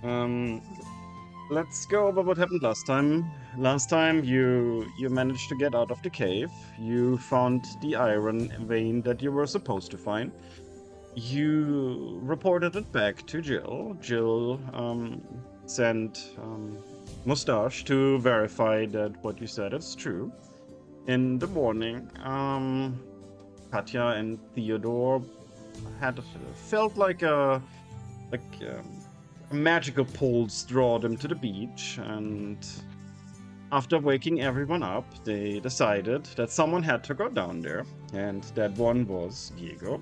Um, let's go over what happened last time. Last time you managed to get out of the cave. You found the iron vein that you were supposed to find. You reported it back to Jill. Jill sent Mustache to verify that what you said is true. In the morning, Katya and Theodore had felt like like a magical pulse draw them to the beach, and after waking everyone up, they decided that someone had to go down there, and that one was Diego.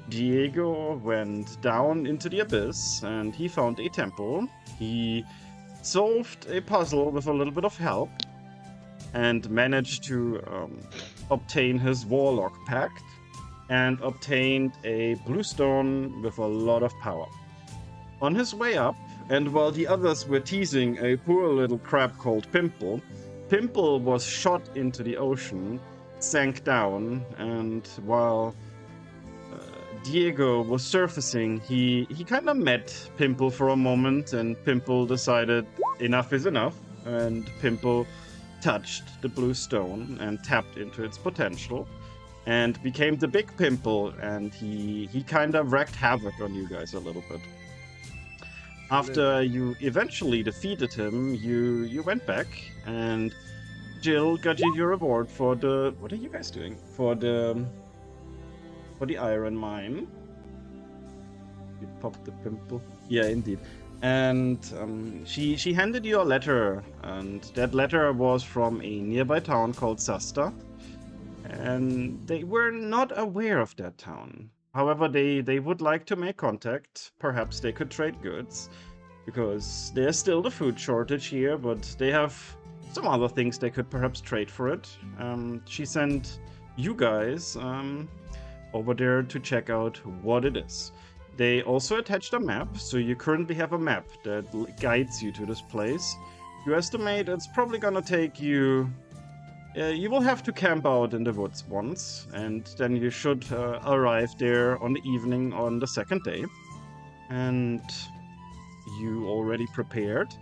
Diego went down into the abyss and he found a temple. He solved a puzzle with a little bit of help and managed to obtain his warlock pact and obtained a blue stone with a lot of power. On his way up, and while the others were teasing a poor little crab called Pimple, Pimple was shot into the ocean, sank down, and while Diego was surfacing, he kind of met Pimple for a moment, and Pimple decided enough is enough, and Pimple touched the blue stone and tapped into its potential and became the big Pimple, and he kind of wreaked havoc on you guys a little bit. After you eventually defeated him, you went back, and Jill got you your reward for the... What are you guys doing? For the iron mine. You popped the Pimple. Yeah, indeed. And she handed you a letter, and that letter was from a nearby town called Sasta. And they were not aware of that town. However, they would like to make contact. Perhaps they could trade goods, because there's still the food shortage here, but they have some other things they could perhaps trade for it. She sent you guys over there to check out what it is. They also attached a map, so you currently have a map that guides you to this place. You estimate it's probably gonna take you... you will have to camp out in the woods once, and then you should arrive there on the evening on the second day. And you already prepared,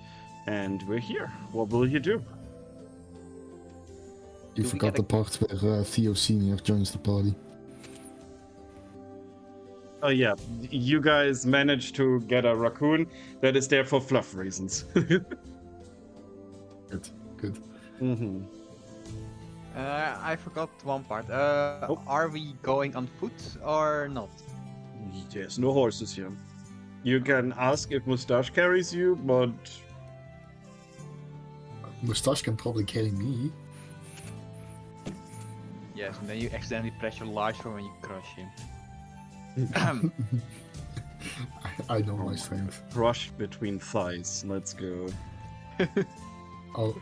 and we're here. What will you do? You forgot the part where Theo Senior joins the party. Oh yeah, you guys managed to get a raccoon that is there for fluff reasons. Good. Mm-hmm. I forgot one part. Are we going on foot or not? There's no horses here. You can ask if Mustache carries you, but... Mustache can probably carry me. Yes, and then you accidentally press your large one when you crush him. I know my strength. Brush between thighs. Let's go. Oh,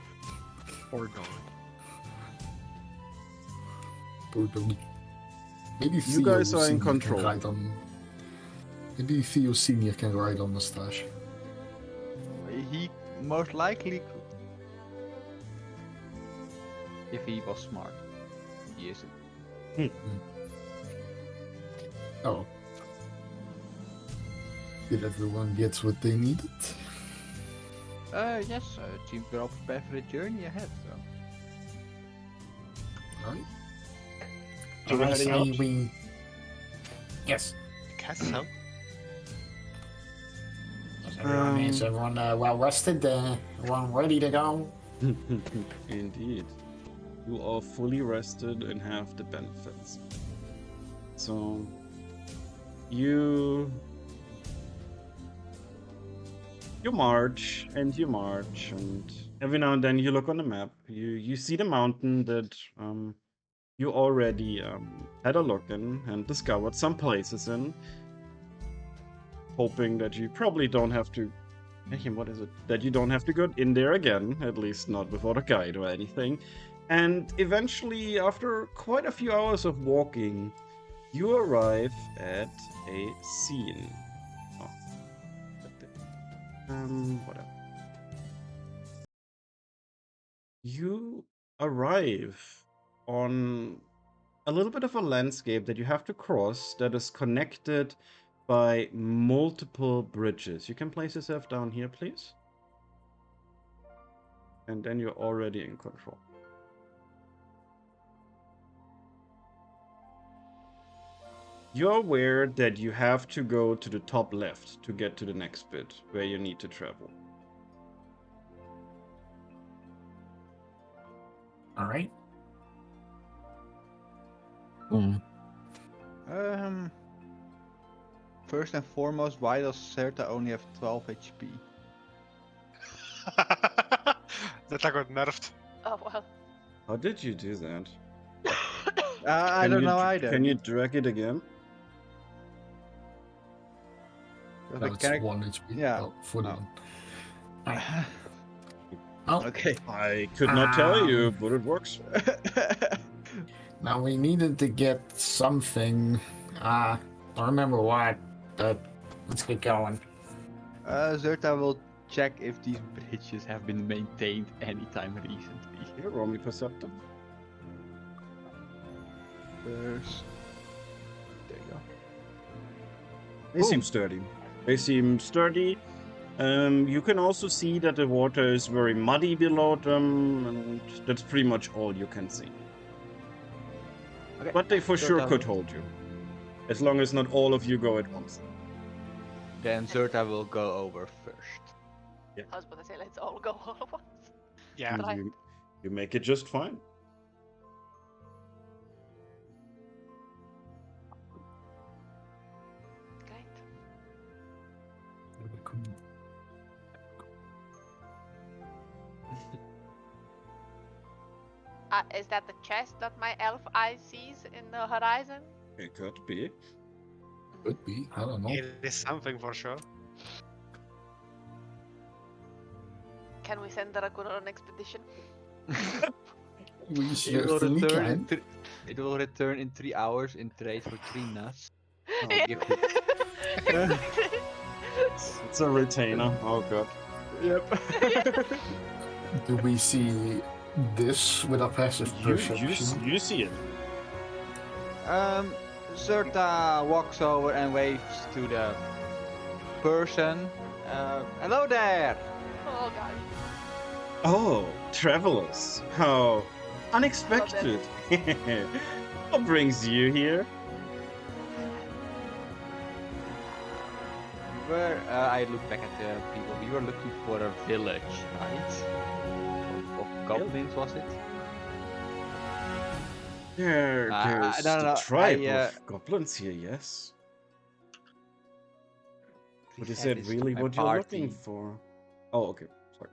Or dog. poor doggy. Maybe You guys are in Theo Senior can control. ride on... Maybe Theo Senior can ride on Mustache. He most likely could. If he was smart. He isn't. Oh. Did everyone get what they needed? Yes, it seems we're all prepared for the journey ahead, so. Right. So we're heading out? we... Yes. Castle. Is everyone well rested? Everyone ready to go? Indeed. You are fully rested and have the benefits. So... You march, and every now and then you look on the map. You see the mountain that you already had a look in and discovered some places in, hoping that you probably don't have to... What is it? That you don't have to go in there again, at least not without a guide or anything. And eventually, after quite a few hours of walking, you arrive at a scene. Oh. Whatever. You arrive on a little bit of a landscape that you have to cross that is connected by multiple bridges. You can place yourself down here, please. And then you're already in control. You're aware that you have to go to the top left to get to the next bit where you need to travel. All right. First and foremost, why does Serta only have 12 HP? That I got nerfed. Oh well. How did you do that? I don't know either. Can you drag it again? The That's mechanic- 1 HP. Yeah. Oh, 41. Okay. I could not tell you, but it works. Now we needed to get something. I don't remember what, but let's get going. Zerta will check if these bridges have been maintained anytime recently. Here, roll me perceptive. There's... There you go. They seem sturdy. They seem sturdy. You can also see that the water is very muddy below them, and that's pretty much all you can see. Okay. But they for So sure then- could hold you. As long as not all of you go at once. Then Zerta will go over first. I was about to say let's all go all at once. Yeah. Right. You make it just fine. Great. Is that the chest that my elf eye sees in the horizon? It could be. Could be. I don't know. It is something for sure. Can we send the raccoon on an expedition? We It will, certainly return can. in it will return in 3 hours in trade for 3 nuts. Oh, give it- It's a retainer. Oh god. Yep. Do we see this with a passive perception? You see it. Zerta walks over and waves to the person. Hello there! Oh god. Oh, travelers. How unexpected. What brings you here? I look back at the people. We were looking for a village, right? Of goblins, was it? There's no, a tribe I, of goblins here, yes. But is that it's really my what you're looking party. for? Oh, okay. Sorry.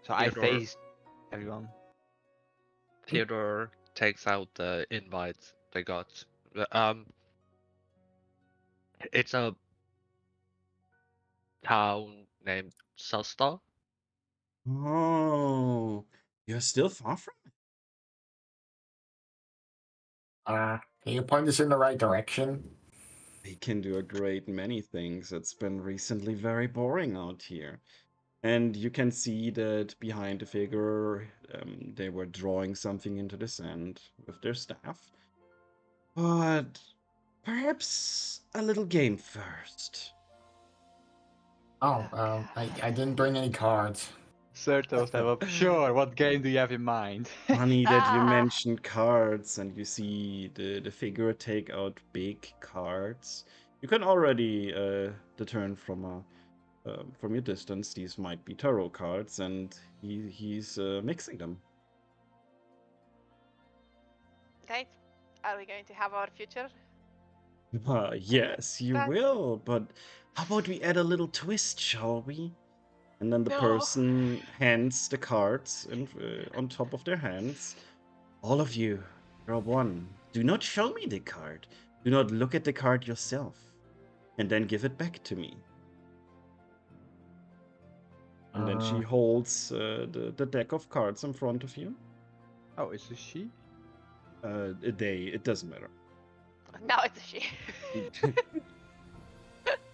So I Theodore. faced everyone. Theodore takes out the invite they got. It's a town named Sasta. Oh, you're still far from it. Can you point us in the right direction? They can do a great many things. It's been recently very boring out here. And you can see that behind the figure, they were drawing something into the sand with their staff. But perhaps a little game first. Oh, I didn't bring any cards. Zerta step up. Sure, what game do you have in mind? Funny that you Ah. mentioned cards and you see the figure take out big cards. You can already determine from your distance these might be tarot cards, and he's mixing them. Great. Are we going to have our future? Yes, you That- will, but how about we add a little twist, shall we? And then the No. person hands the cards on top of their hands. All of you, draw one. Do not show me the card. Do not look at the card yourself. And then give it back to me. And then she holds the deck of cards in front of you. Oh, is it she? It doesn't matter. Now it's a she.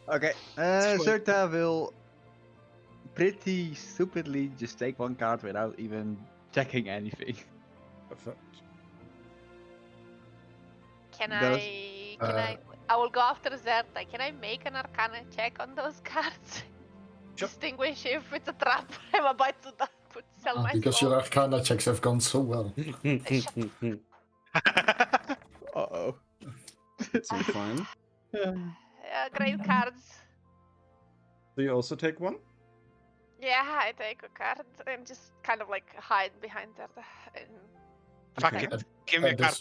Okay, Zerta will pretty stupidly just take one card without even checking anything. Perfect. Can Those- I will go after Zerta. Can I make an Arcana check on those cards? Sure. Distinguish if it's a trap. I'm about to sell my Because soul. your Arcana checks have gone so well. Uh-oh. It's all fine. Great cards. Do you also take one? Yeah, I take a card and just kind of like hide behind Zerta. And Fuck Okay. it. Give me a card.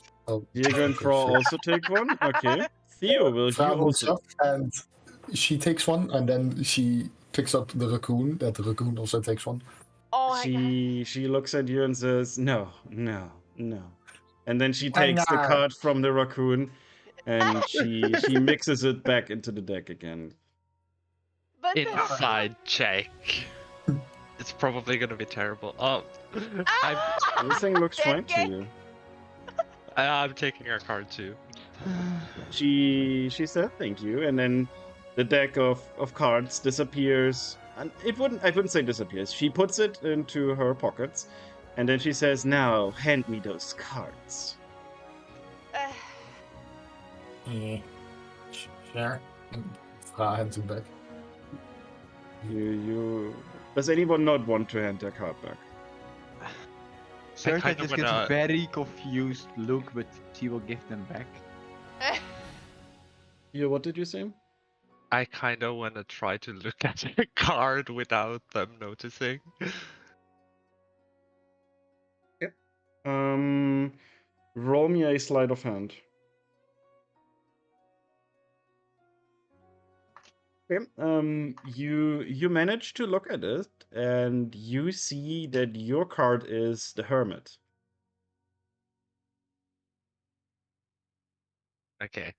Diego and okay, Fra sure. also take one? Okay. Theo, will Fra you moves also... up and she takes one, and then she picks up the raccoon. That the raccoon also takes one. oh my god. She looks at you and says, no, no, no. And then she Why takes the not? card from the raccoon and she mixes it back into the deck again. But Inside check. It's probably gonna be terrible. Oh, Everything looks Dead fine to gang. you. I'm taking her card too. She said thank you, and then the deck of cards disappears. And I wouldn't say disappears. She puts it into her pockets, and then she says, "Now hand me those cards." Yeah. Sure. Fra hands it back. You does anyone not want to hand their card back? Serta kinda just gets a wanna- very confused look, but she will give them back. Yeah, what did you say? I kind of want to try to look at the card without them noticing. Roll me a sleight of hand. Okay. You manage to look at it, and you see that your card is the Hermit. Okay.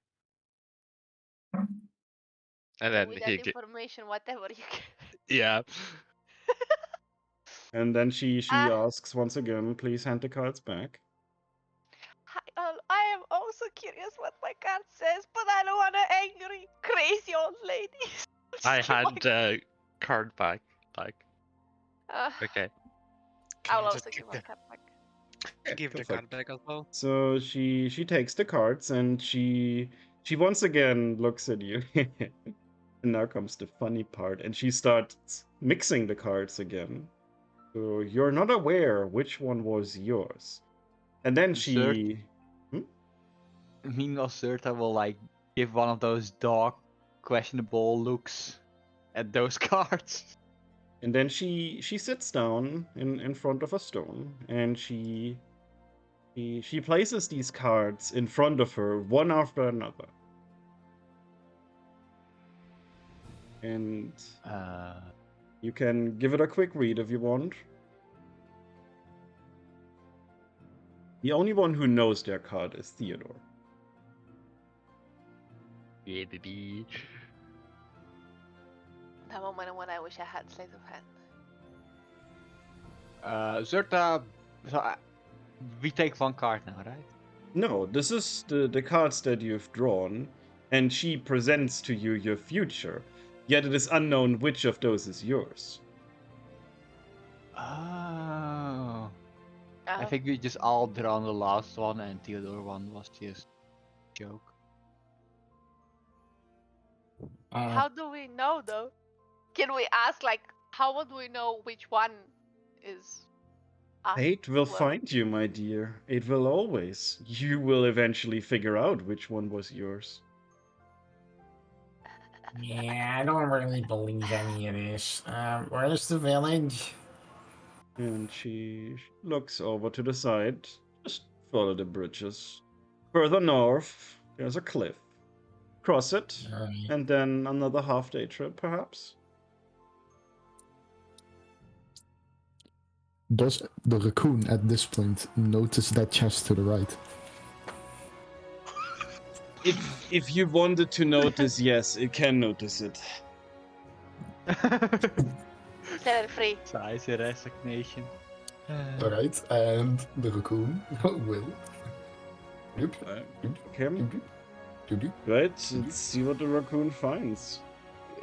And then With he that get information, whatever you can. yeah. And then she Ah. asks once again, please hand the cards back. I am also curious what my card says, but I don't want an angry, crazy old lady. I Just keep hand my- the card back. Like okay. I'll Can I just also give my card back. give go the for card it. back as well? So she takes the cards and she once again looks at you. And now comes the funny part, and she starts mixing the cards again. So you're not aware which one was yours. And then she Meanwhile, Serta will like give one of those dog questionable looks at those cards. And then she sits down in front of a stone, and she places these cards in front of her, one after another. And you can give it a quick read if you want. The only one who knows their card is Theodore. Yeah, baby. That moment when I wish I had sleight of hand. Serta, so, we take one card now, right? No, this is the cards that you've drawn, and she presents to you your future. Yet it is unknown which of those is yours. Oh. I Oh. think we just all drawn the last one, and Theodore one was just joke. How do we know though? Can we ask like how would we know which one is us? Fate will Well, find you, my dear. It will always. You will eventually figure out which one was yours. Yeah, I don't really believe any of this. Where's the village? And she looks over to the side. Just follow the bridges. Further north, there's a cliff. Cross it, Alright. and then another half-day trip, perhaps. Does the raccoon at this point notice that chest to the right? If you wanted to notice, yes, it can notice it. set it free. Size resignation. Alright, and the raccoon will. Doop, Okay, doop, doop. right. Let's see what the raccoon finds.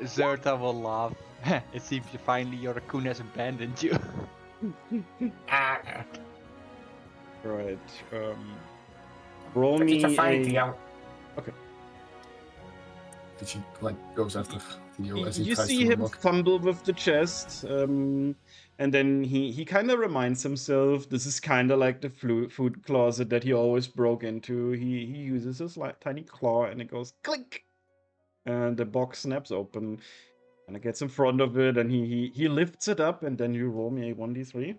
Zerta will laugh. It seems you finally your raccoon has abandoned you. Ah, Right. Roll it's me a fight, a yo. Okay. She like goes after Theo as he You tries see to him unlock. fumble with the chest, and then he kind of reminds himself this is kind of like the food closet that he always broke into. He uses his tiny claw, and it goes click, and the box snaps open, and it gets in front of it, and he lifts it up, and then you roll me a 1d3.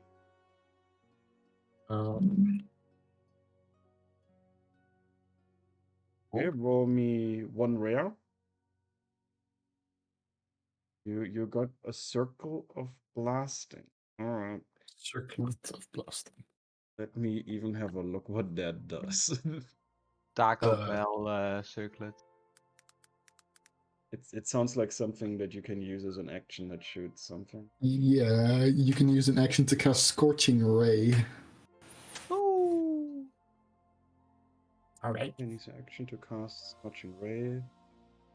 Okay, roll me 1 rare. You got a circle of blasting. All right. Circlet of blasting. Let me even have a look what that does. Taco Bell circlet. It sounds like something that you can use as an action that shoots something. Yeah, you can use an action to cast Scorching Ray. Ooh. Alright. You use action to cast Scorching Ray.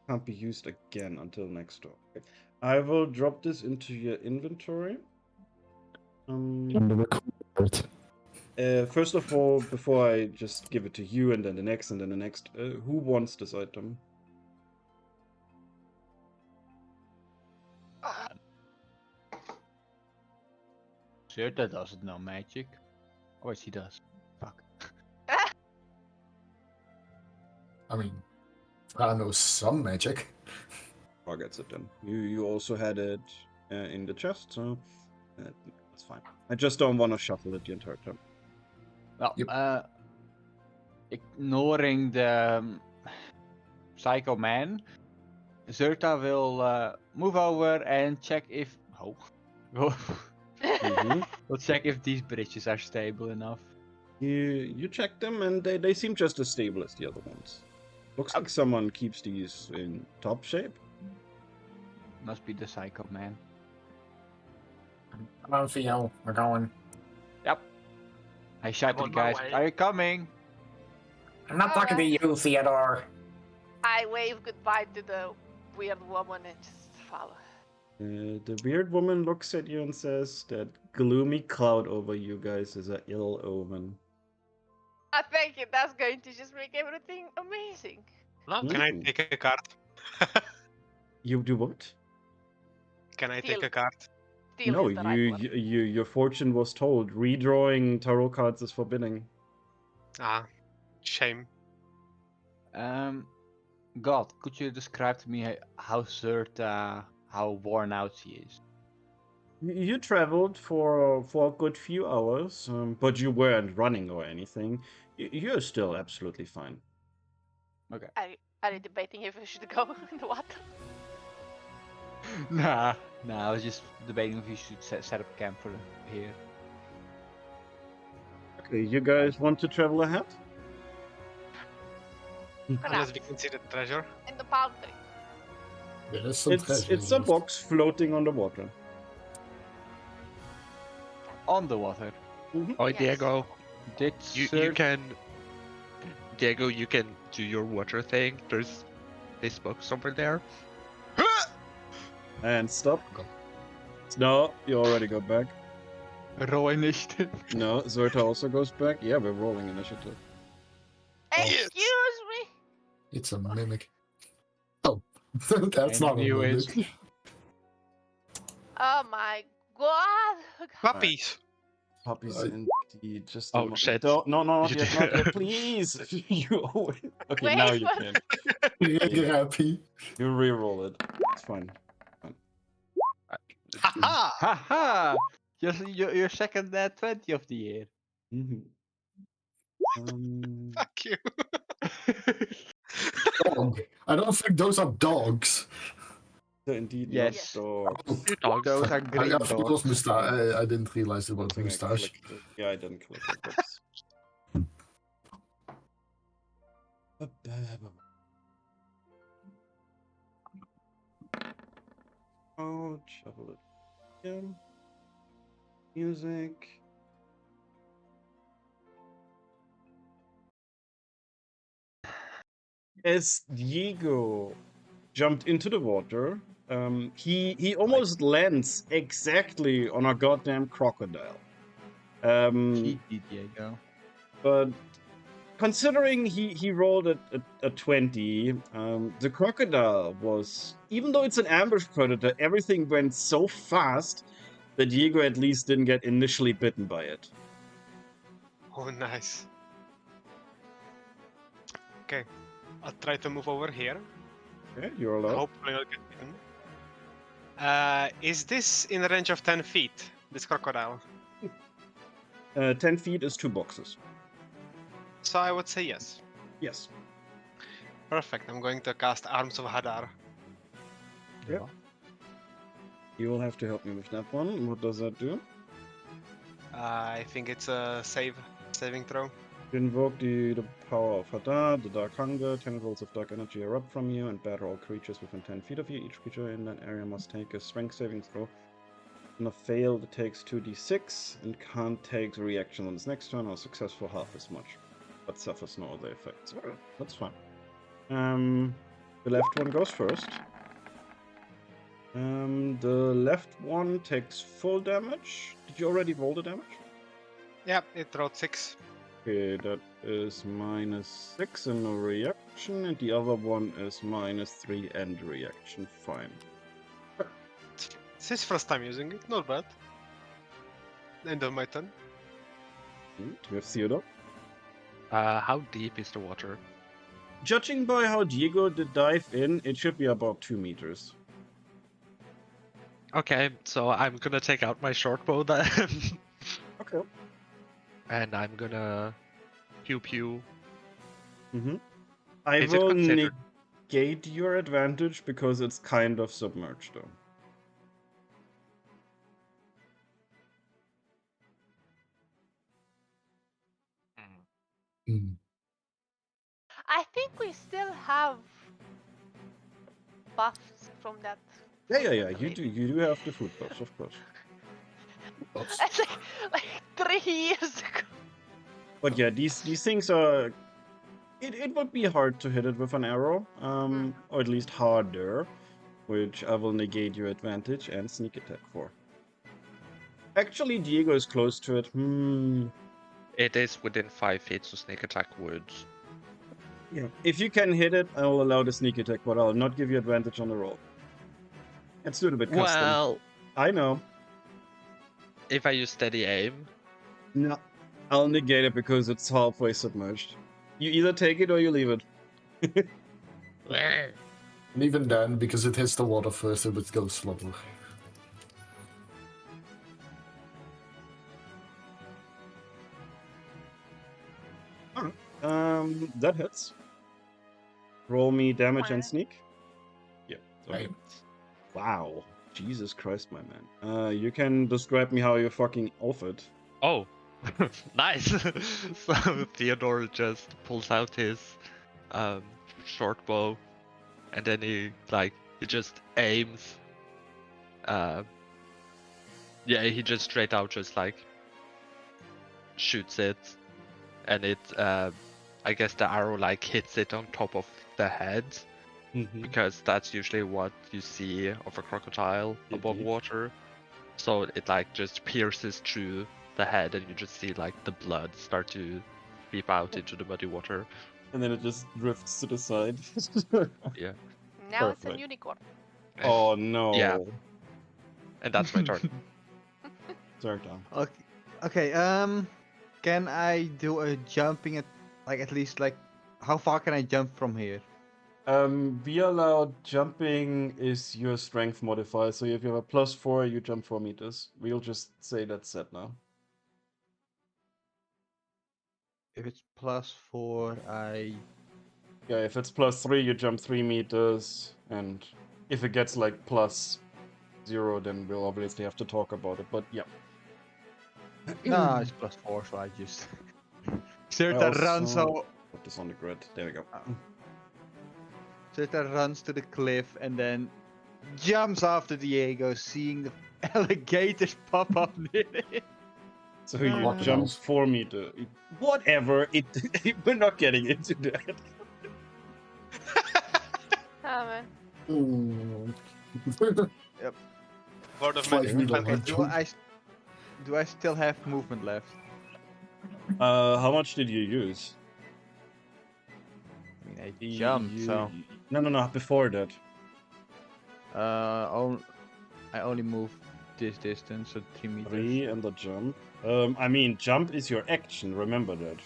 Can't be used again until next turn. Okay. I will drop this into your inventory. First of all, before I just give it to you and then the next and then the next, who wants this item? Zerta doesn't know magic. Or she does. Fuck. I mean, I know some magic. Gets it then. You also had it in the chest, so that's fine. I just don't want to shuffle it the entire time. Well, Yep. Ignoring the psycho man, Zerta will move over and check if. Oh. We'll check if these bridges are stable enough. You check them and they seem just as stable as the other ones. Looks like someone keeps these in top shape. Must be the psycho man. Come on, Theo, we're going. Yep. I shout to the on my guys, way. are you coming? I'm not talking to you, Theodore. I wave goodbye to the weird woman and just follow. The weird woman looks at you and says that gloomy cloud over you guys is an ill omen. I think that's going to just make everything amazing. No, can I take a card? You do what? Can I Steal. take a card? Steal No, is the right word. your fortune was told. Redrawing tarot cards is forbidden. Ah, shame. God, could you describe to me how Zerta, how worn out she is? You traveled for a good few hours, but you weren't running or anything. You're still absolutely fine. Okay. Are you debating if we should go in the water? Nah, I was just debating if you should set up camp for here. Okay, you guys want to travel ahead? Unless we can see the treasure. In the palm tree. There is some treasure. It's a box floating on the water. On the water. Oh, Yes. Diego, Did you can. Diego, you can do your water thing. There's this box over there. And stop. No, you already got back. roll initiative? No, Zerta also goes back. Yeah, we're rolling initiative. Excuse me? It's a mimic. Oh, that's not a knew it. mimic. Oh my god. Puppies! Puppies indeed. Just Oh, shit. Don't, no, not You yet, did- not yet, please. You owe it. Okay, Wait, now you what? can. You're happy. You re-roll it. It's fine. Haha! Haha! Your second 20 of the year. Mhm. Fuck you! Dog. I don't think those are dogs. they're indeed Yes. not dogs. Two dogs. Those are I green thought it was dogs. moustache. I didn't realize it was Something I moustache. clicked it. Yeah, I didn't click it. Oops. Oh, shuffle it again. Music. As Diego jumped into the water, he almost lands exactly on a goddamn crocodile. Cheeky Diego. But considering he rolled a 20, the crocodile was, even though it's an ambush predator, everything went so fast that Diego at least didn't get initially bitten by it. Oh, nice. Okay, I'll try to move over here. Okay, you're allowed. Hopefully I'll get bitten. Is this in the range of 10 feet, this crocodile? 10 feet is 2 boxes. So I would say yes. Yes. Perfect, I'm going to cast Arms of Hadar. Yep. You will have to help me with that one. What does that do? I think it's a saving throw. You invoke the power of Hadar, the Dark Hunger. Tentacles of dark energy erupt from you and batter all creatures within 10 feet of you. Each creature in that area must take a strength saving throw. On a failed, it takes 2d6 and can't take a reaction on its next turn, or successful half as much, but suffers no other effects. That's fine. The left one goes first. The left one takes full damage. Did you already roll the damage? Yeah, it rolled 6. Okay, that is -6 and no reaction, and the other one is -3 and reaction. Fine. It's his first time using it, not bad. End of my turn. We have Theodore. How deep is the water? Judging by how Diego did dive in, it should be about 2 meters. Okay, so I'm gonna take out my short bow then. Okay. And I'm gonna pew pew. I Is it will considered- negate your advantage because it's kind of submerged, though. I think we still have buffs from that. Yeah. You do have the food buffs, of course. It's like 3 years ago. But yeah, these things are. It would be hard to hit it with an arrow, or at least harder, which I will negate your advantage and sneak attack for. Actually, Diego is close to it. It is within 5 feet, so sneak attack would. Yeah. If you can hit it, I will allow the sneak attack, but I'll not give you advantage on the roll. It's a little bit custom. Well, I know. if I use steady aim, No, I'll negate it because it's halfway submerged. You either take it or you leave it. And even then, because it hits the water first, it would go slower. That hits. Roll me damage and Fire. sneak. Yeah. Okay. Right. Wow. Jesus Christ, my man. You can describe me how you fucking off it. oh, nice. So Theodore just pulls out his short bow, and then he just aims. Yeah, he just straight out just shoots it, and it I guess the arrow hits it on top of the head, because that's usually what you see of a crocodile above Indeed. water. So it just pierces through the head, and you just see the blood start to seep out into the muddy water. And then it just drifts to the side. Yeah, Now it's a Perfect. unicorn. Oh no. Yeah. And that's my turn. Third down. Okay, can I do a jumping at least how far can I jump from here? We allowed jumping is your strength modifier, so if you have a +4, you jump 4 meters. We'll just say that's set now. If it's +4, Yeah, if it's +3, you jump 3 meters, and if it gets +0, then we'll obviously have to talk about it, but yeah. no, it's +4, so I just Serta also- runs Put this on the grid. There we go. Serta runs to the cliff and then jumps after Diego, seeing the alligators pop up near it. So he What jumps else? 4 meters. Whatever. We're not getting into that. Oh man. Word of Five magic. needle fantastic. Do I still have movement left? How much did you use? I jumped, so No, before that. I only moved this distance, so 3 meters. 3 and the jump. I mean, jump is your action, remember that.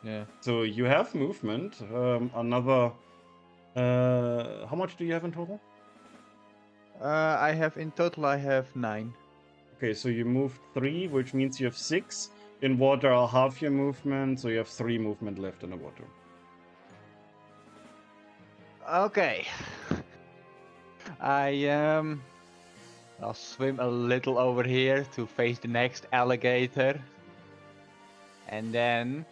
Yeah. So you have movement. Another. How much do you have in total? I have 9. Okay, so you moved 3, which means you have 6. In water are half your movement, so you have 3 movement left in the water. Okay. I'll swim a little over here to face the next alligator. And then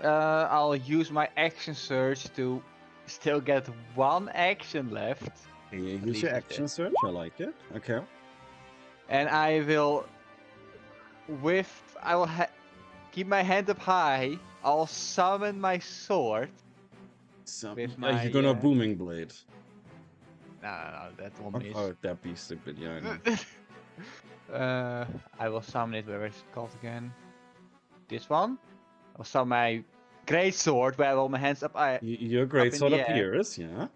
I'll use my action surge to still get 1 action left. Okay, you At use your least it's action search, I like it. Okay. And I will, keep my hand up high. I'll summon my sword. So, With you're gonna my, booming blade. No, that will miss. Oh, that'd be stupid, yeah, I know. I will summon it. Where is it called again? This one. I'll summon my great sword where I will my hands up. Your great in sword the air. appears, yeah.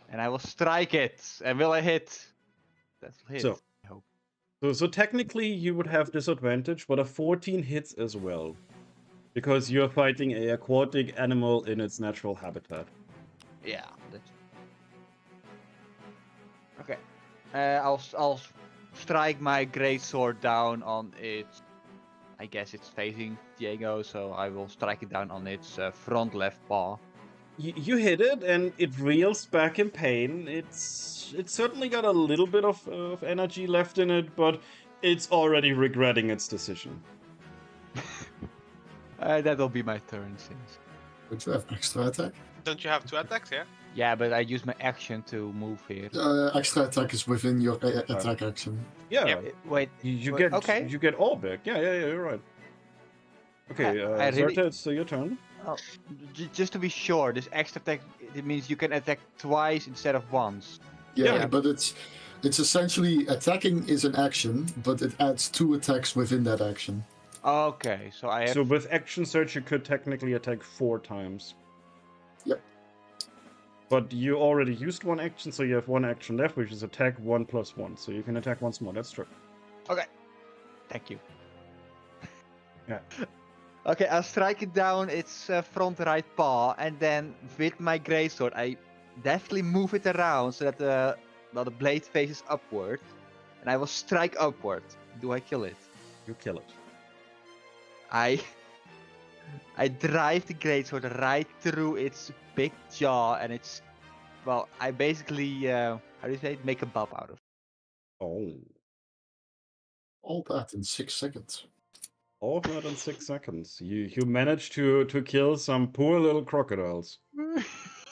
And I will strike it. And will I hit? That will hit. So, I hope. So technically you would have disadvantage, but a 14 hits as well. Because you're fighting a aquatic animal in its natural habitat. Yeah. Okay. I'll strike my great sword down on its. I guess it's facing Diego, so I will strike it down on its front left paw. You hit it, and it reels back in pain. It's certainly got a little bit of energy left in it, but it's already regretting its decision. That will be my turn, since. Would you have extra attack? Don't you have 2 attacks, yeah? Yeah, but I use my action to move here. Extra attack is within your attack action. Yeah. Yep. Wait. You Wait, get okay. you get all back. Yeah, you're right. Okay, I really- Zerta, it's your turn. Oh, just to be sure, this extra attack, it means you can attack twice instead of once. Yeah, but it's essentially attacking is an action, but it adds 2 attacks within that action. Okay, so I have. So with action search, you could technically attack 4 times. Yep. But you already used 1 action, so you have 1 action left, which is attack 1 + 1. So you can attack once more. That's true. Okay. Thank you. Yeah. Okay, I'll strike it down its front right paw, and then with my greatsword, I definitely move it around so that the blade faces upward, and I will strike upward. Do I kill it? You kill it. I drive the greatsword right through its big jaw, and it's, well, I basically how do you say it? Make a bub out of it. Oh. All that in 6 seconds. All of that in 6 seconds. You managed to kill some poor little crocodiles.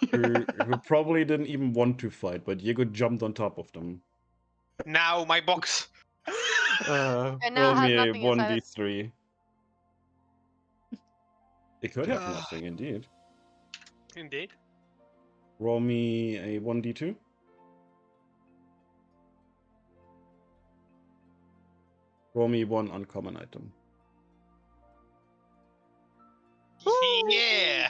who probably didn't even want to fight, but Diego jumped on top of them. Now my box. And now Roll has me a nothing inside it. 1d3. It could have nothing, indeed. Indeed. Roll me a 1d2. Roll me 1 uncommon item. Yeah.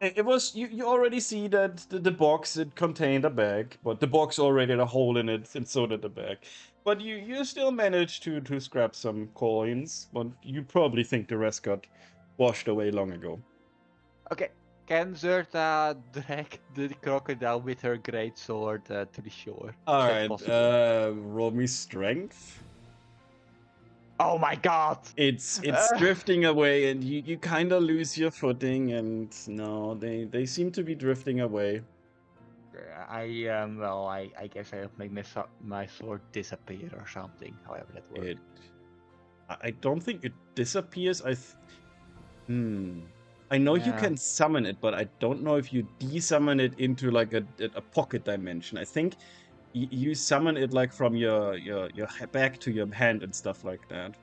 It was you already see that the box, it contained a bag, but the box already had a hole in it, and so did the bag. But you still managed to scrap some coins, but you probably think the rest got washed away long ago. Okay, can Zerta drag the crocodile with her great sword to the shore? All Is that right, possible? roll me strength. Oh my god! It's drifting away, and you kind of lose your footing, and no, they seem to be drifting away. I guess I'll make my sword disappear or something. However that works. I don't think it disappears. I know you Yeah. can summon it, but I don't know if you desummon it into like a pocket dimension. I think you summon it like from your back to your hand and stuff like that.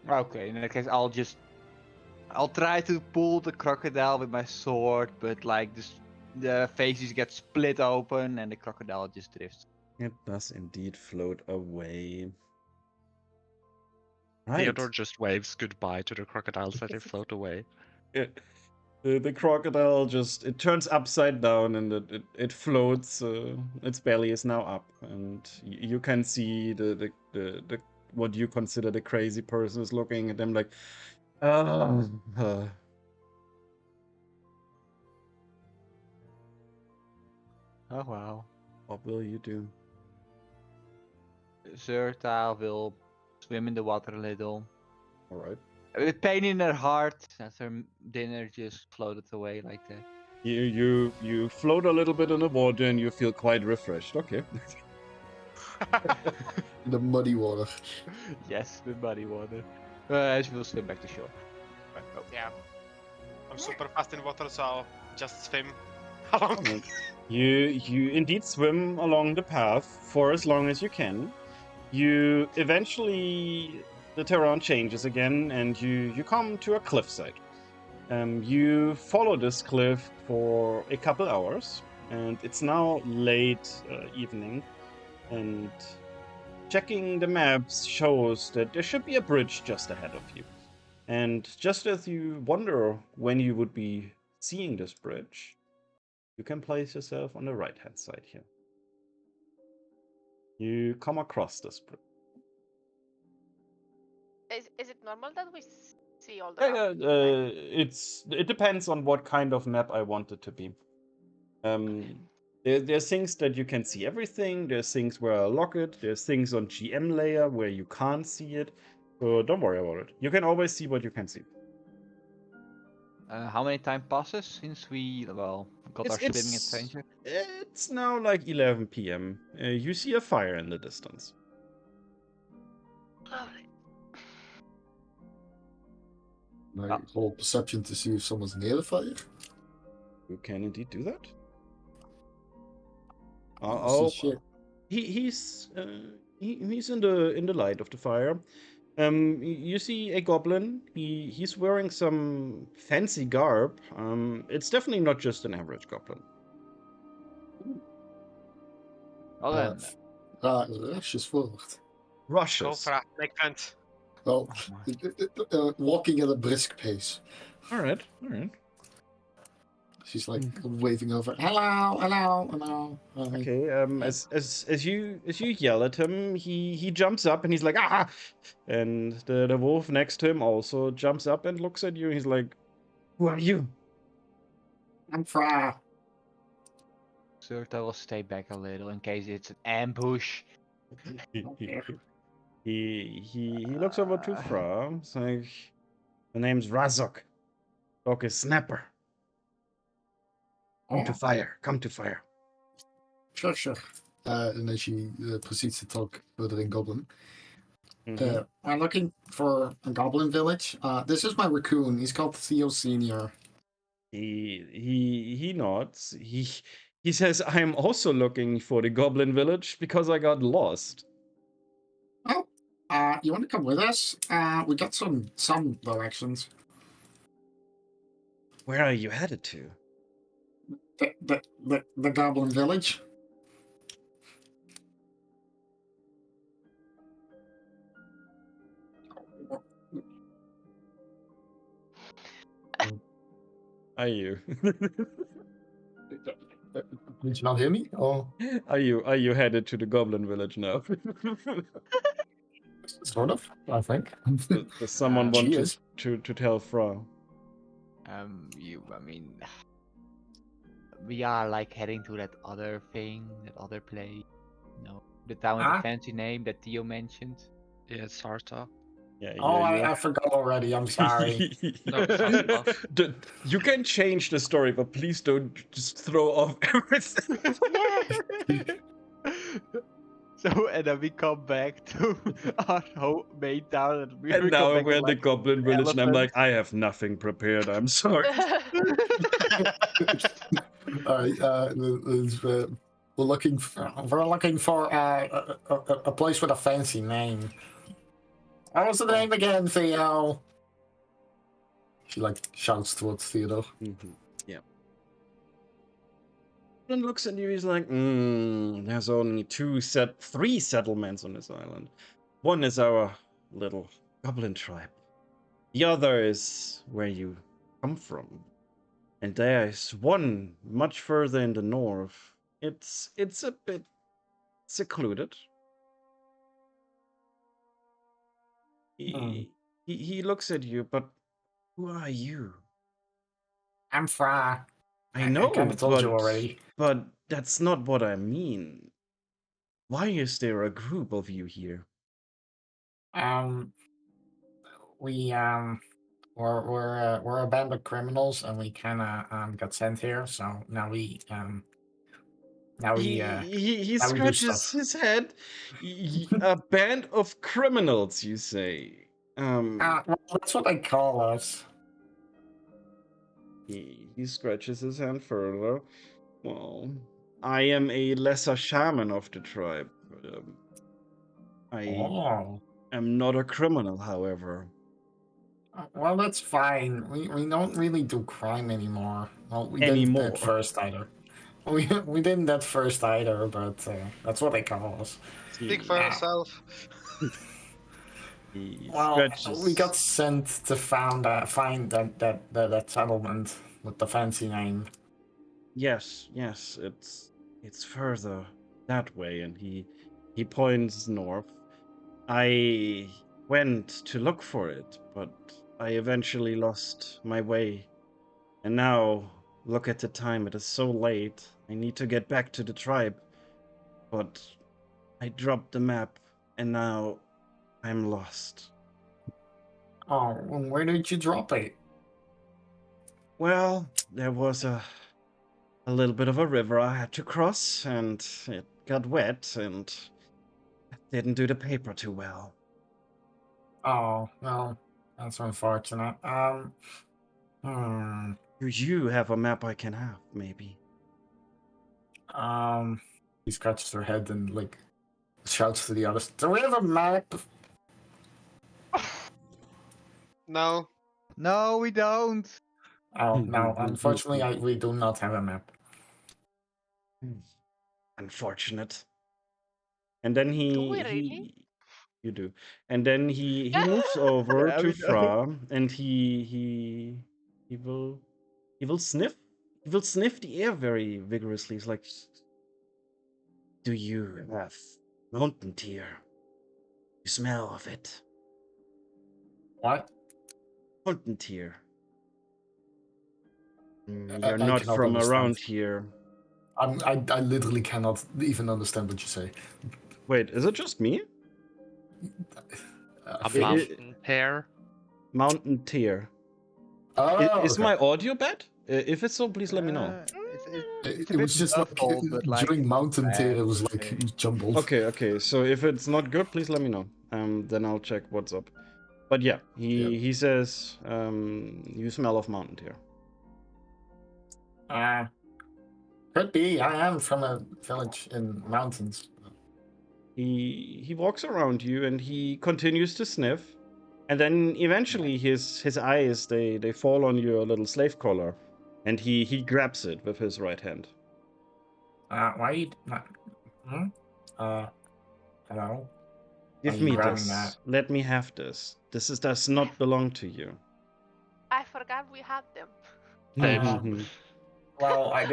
Okay, in that case, I'll try to pull the crocodile with my sword, but like the faces get split open and the crocodile just drifts. It does indeed float away. Right. Theodore just waves goodbye to the crocodiles as they float away. The crocodile it turns upside down and it floats. Its belly is now up, and you can see the what you consider the crazy person is looking at them like, oh. Oh wow. What will you do? Zerta will swim in the water a little. All right. With pain in her heart, as her dinner just floated away like that. You float a little bit in the water and you feel quite refreshed. Okay. The muddy water. Yes, the muddy water. She will swim back to shore. Oh. Yeah. I'm super fast in water, so I'll just swim along. You indeed swim along the path for as long as you can. You eventually the terrain changes again, and you come to a cliffside. You follow this cliff for a couple hours, and it's now late evening, and checking the maps shows that there should be a bridge just ahead of you. And just as you wonder when you would be seeing this bridge, you can place yourself on the right-hand side here. You come across this bridge. Is it normal that we see all the maps? It depends on what kind of map I want it to be. There's things that you can see everything. There's things where I lock it. There's things on GM layer where you can't see it. So don't worry about it. You can always see what you can see. How many time passes since we got our swimming adventure? It's now like 11 p.m. You see a fire in the distance. Lovely. My whole perception to see if someone's near the fire. You can indeed do that. Shit. He's in the light of the fire. You see a goblin. He's wearing some fancy garb. It's definitely not just an average goblin. Well then. Rushes forward. Go Rushes. for make friends. Well, walking at a brisk pace. All right. She's like waving over. Hello, hello, hello. Hi. Okay. As you yell at him, he jumps up and he's like, ah! And the wolf next to him also jumps up and looks at you. He's like, who are you? I'm Fra. Zerta will stay back a little in case it's an ambush. He looks over to Fra. It's like, the name's Razok. Dog is Snapper. Come to fire. Come to fire. Sure. And then she proceeds to talk further in Goblin. Mhm. I'm looking for a Goblin village. This is my raccoon. He's called Theo Senior. He nods. He says, I'm also looking for the Goblin Village because I got lost. Oh, you want to come with us? We got some directions. Where are you headed to? The Goblin Village. Are you? Did you not hear me? Oh, Are you headed to the Goblin Village now? sort of, I think. Does someone She want is. to tell Fra? We are like heading to that other thing, that other place. No, the town with the fancy name that Theo mentioned. Yeah, Sarta. Yeah. I forgot already. I'm sorry. No, Sarta. You can change the story, but please don't just throw off everything. So and then we come back to our main town, And now we're at the Goblin Village, and I'm like, I have nothing prepared. I'm sorry. We're looking for a place with a fancy name. What was the name again, Theo? She like shouts towards Theodore. Yeah. And looks at you. He's like, there's only three settlements on this island. One is our little goblin tribe. The other is where you come from. And there is one much further in the north. It's a bit secluded. He looks at you, but who are you? I'm Fra. I know, kind of told you already. But that's not what I mean. Why is there a group of you here? We're a band of criminals, and we kind of got sent here. So now we He now we do scratches stuff. his head. A band of criminals, you say? Well, that's what they call us. He scratches his hand further. Well, I am a lesser shaman of the tribe. I am not a criminal, however. Well, that's fine. We don't really do crime anymore. Well, we Anymore. didn't at first either. We didn't at first either, but that's what they call us. Speak for yourself. Well, we got sent to find that settlement with the fancy name. Yes, it's further that way, and he points north. I went to look for it, but I eventually lost my way. And now, look at the time, it is so late. I need to get back to the tribe. But I dropped the map, and now I'm lost. Oh, where did you drop it? Well, there was a little bit of a river I had to cross, and it got wet, and didn't do the paper too well. Oh, well, that's unfortunate. Do you have a map I can have, maybe? He scratches her head and like shouts to the others. Do we have a map? No. No, we don't. Oh no, unfortunately, we do not have a map. Unfortunate. And then Do we really? You do. And then he moves over to Fra, and he will sniff. He will sniff the air very vigorously. He's like, "Do you have mountain deer? You smell of it?" What? Mountain deer. I You're not cannot from understand. around here. I literally cannot even understand what you say. Wait, is it just me? A mountain pear. Mountain deer. Oh, Is okay. my audio bad? If it's so, please let me know. It was just like during mountain deer, it was like jumbled. Okay. So if it's not good, please let me know. Then I'll check what's up. But yeah, he says, you smell of mountain deer. Could be. I am from a village in mountains. He walks around you and he continues to sniff, and then eventually his eyes they fall on your little slave collar, and he grabs it with his right hand. Why you not? Hello. Give me this. That? Let me have this. This does not belong to you. I forgot we had them. Well, I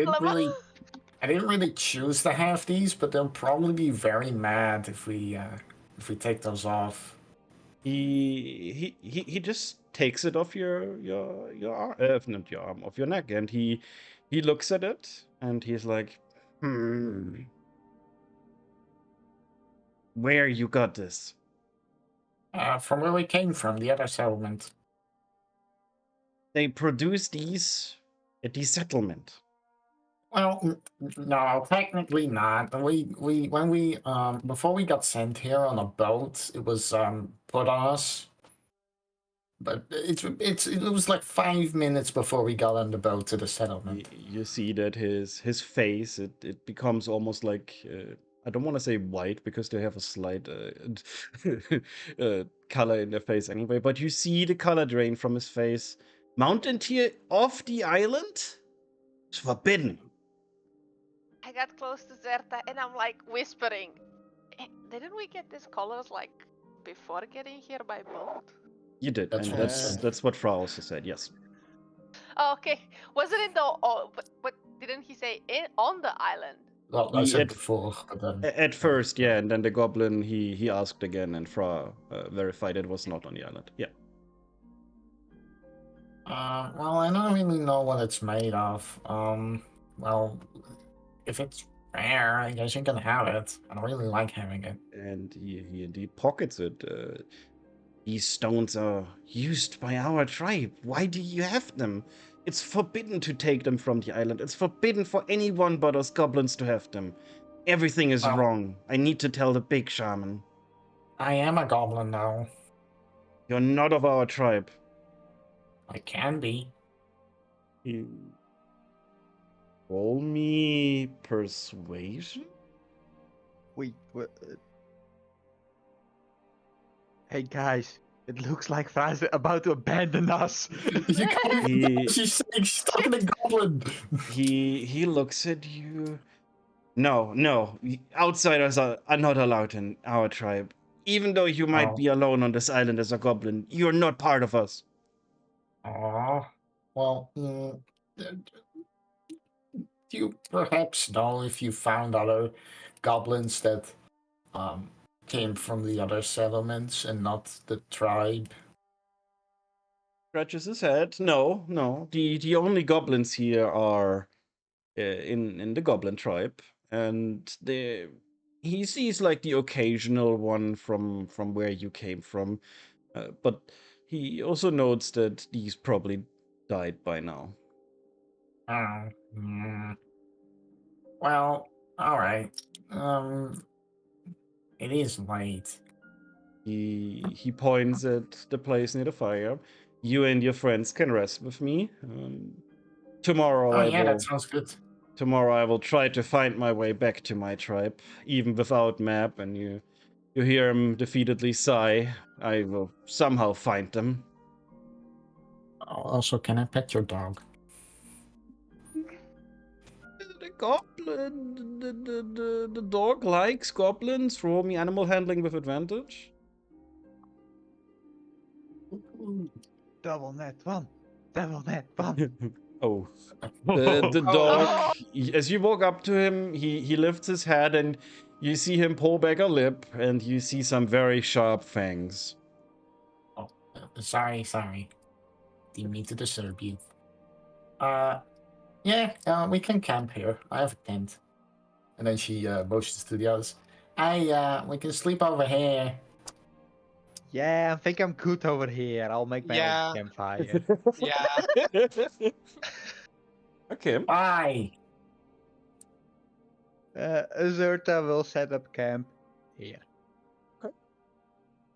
didn't really choose to have these, but they'll probably be very mad if we take those off. He just takes it off your arm, not your arm, off your neck, and he looks at it and he's like, where you got this? From where we came from, the other settlement. They produce these at the settlement. Well, no, technically not. When we before we got sent here on a boat, it was put on us. But it was like 5 minutes before we got on the boat to the settlement. You see that his face it becomes almost like I don't want to say white because they have a slight color in their face anyway. But you see the color drain from his face. Mountain deer off the island? It's forbidden. I got close to Zerta and I'm like whispering, didn't we get these colors like before getting here by boat? You did, and that's what Fra also said. Yes. Oh, okay. Was it in the? Oh, but didn't he say on the island? Well, I He said at- before, but then... At first, yeah, and then the goblin he asked again, and Fra verified it was not on the island. Yeah. Well, I don't really know what it's made of. Well, if it's rare, I guess you can have it. I don't really like having it. And he indeed pockets it. These stones are used by our tribe. Why do you have them? It's forbidden to take them from the island. It's forbidden for anyone but us goblins to have them. Everything is Well- wrong. I need to tell the big shaman. I am a goblin now. You're not of our tribe. I can be. You roll me persuasion? Wait, what? Hey guys, it looks like Fran's about to abandon us. You can't. He- She's saying she's talking to goblin. He looks at you. No, outsiders are not allowed in our tribe. Even though you might Oh. be alone on this island as a goblin, you're not part of us. Aw. Well, you perhaps know if you found other goblins that came from the other settlements and not the tribe. Scratches his head. No. The only goblins here are in the goblin tribe, and he sees like the occasional one from where you came from, but he also notes that these probably died by now. Oh. Well, all right. It is late. He points at the place near the fire. You and your friends can rest with me. Tomorrow Oh yeah, that sounds good. Tomorrow I will try to find my way back to my tribe, even without map. And you hear him defeatedly sigh. I will somehow find them. Also, can I pet your dog? The goblin, the dog likes goblins. Roll me animal handling with advantage. Double net one. Double net one. Oh. The dog, Oh. as you walk up to him, he lifts his head and you see him pull back a lip and you see some very sharp fangs. Oh, sorry. Didn't mean to disturb you. Yeah, we can camp here. I have a tent. And then she motions to the others. We can sleep over here. Yeah, I think I'm good over here. I'll make my Yeah. own campfire. Yeah. Okay. Bye. Azurta will set up camp here.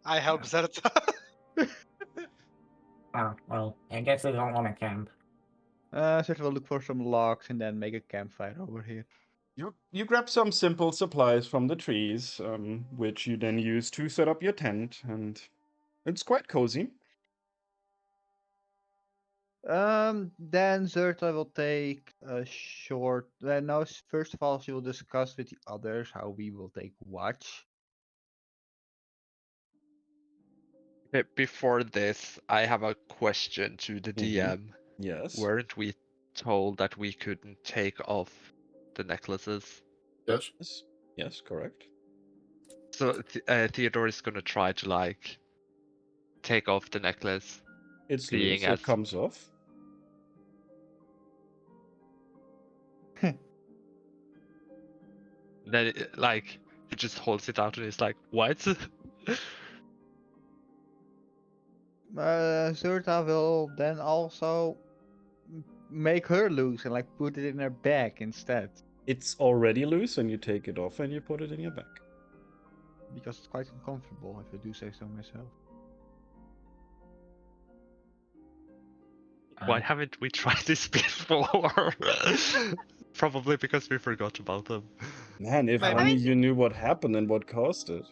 I help Zerta. Oh, well, I guess they don't want to camp. Azurta will look for some logs and then make a campfire over here. You grab some simple supplies from the trees, which you then use to set up your tent, and it's quite cozy. Then Zerta will take a short. No, first of all, she will discuss with the others how we will take watch. Before this, I have a question to the DM. Yes. Weren't we told that we couldn't take off the necklaces? Yes. Yes, correct. So Theodore is gonna try to like take off the necklace. It's Being loose. as- It comes off. Then like he just holds it out and he's like, "What?" Zerta will then also make her loose and like put it in her bag instead. It's already loose, and you take it off and you put it in your bag. Because it's quite uncomfortable, if I do say so myself. Why haven't we tried this before? Probably because we forgot about them. Man, if Maybe. only you knew what happened and what caused it.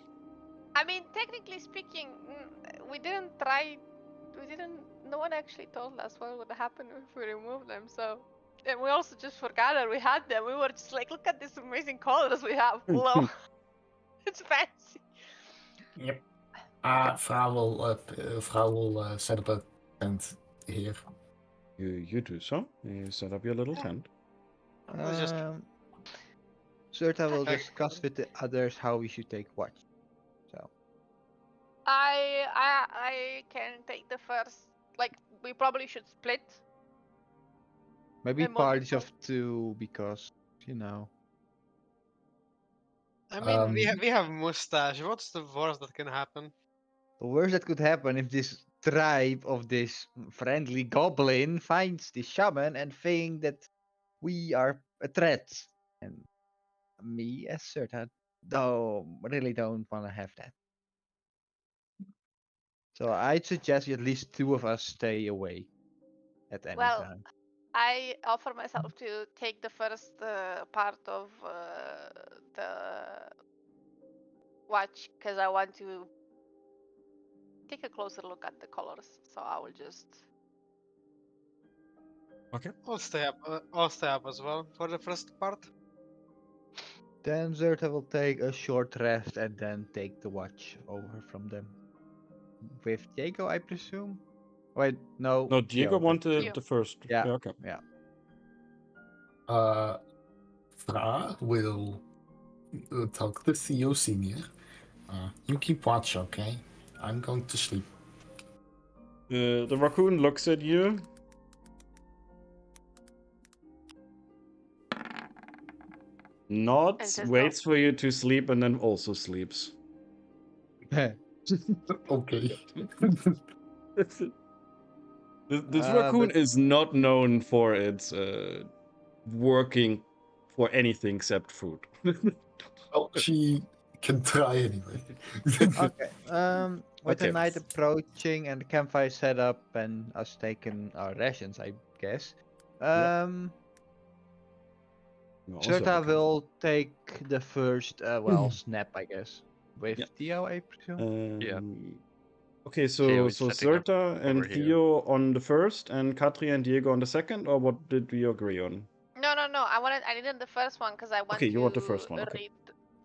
I mean, technically speaking, we didn't try. No one actually told us what would happen if we removed them. So, and we also just forgot that we had them. We were just like, look at these amazing colors we have. Hello, it's fancy. Yep. Frau will set up a tent here. You do so. You set up your little tent. Let's just- Zerta will Okay. discuss with the others how we should take watch. So I can take the first. Like we probably should split. maybe And parties multiple. of 2 because you know. I mean, we Um, have mustache. What's the worst that can happen? The worst that could happen if this tribe of this friendly goblin finds the shaman and think that we are a threat. And me as Zerta really don't want to have that. So I'd suggest at least 2 of us stay away at any Well, time. I offer myself to take the first part of the watch because I want to take a closer look at the colors. So I will just. Okay. I'll stay up. I'll stay up as well for the first part. Then Zerta will take a short rest and then take the watch over from them. With Diego, I presume? Wait, no. No, Diego Theo, I wanted presume. Theo. the first. Yeah. Okay. Yeah. Fra will talk to Theo Senior. You keep watch, okay? I'm going to sleep. The raccoon looks at you. Nods, says no. waits for you to sleep, and then also sleeps. Okay. This Uh, raccoon but- is not known for its working for anything except food. Well, she can try anyway. Okay. With the Okay. night approaching and the campfire set up and us taking our rations, I guess. You also have a Zerta campfire. will take the first, snap, I guess. With Yeah. Theo, I presume. Yeah. Okay, Theo so is setting up Zerta and over here. Theo on the first, and Katri and Diego on the second, or what did we agree on? No. I needed the first one because I want Okay, to you want the first one, okay. read.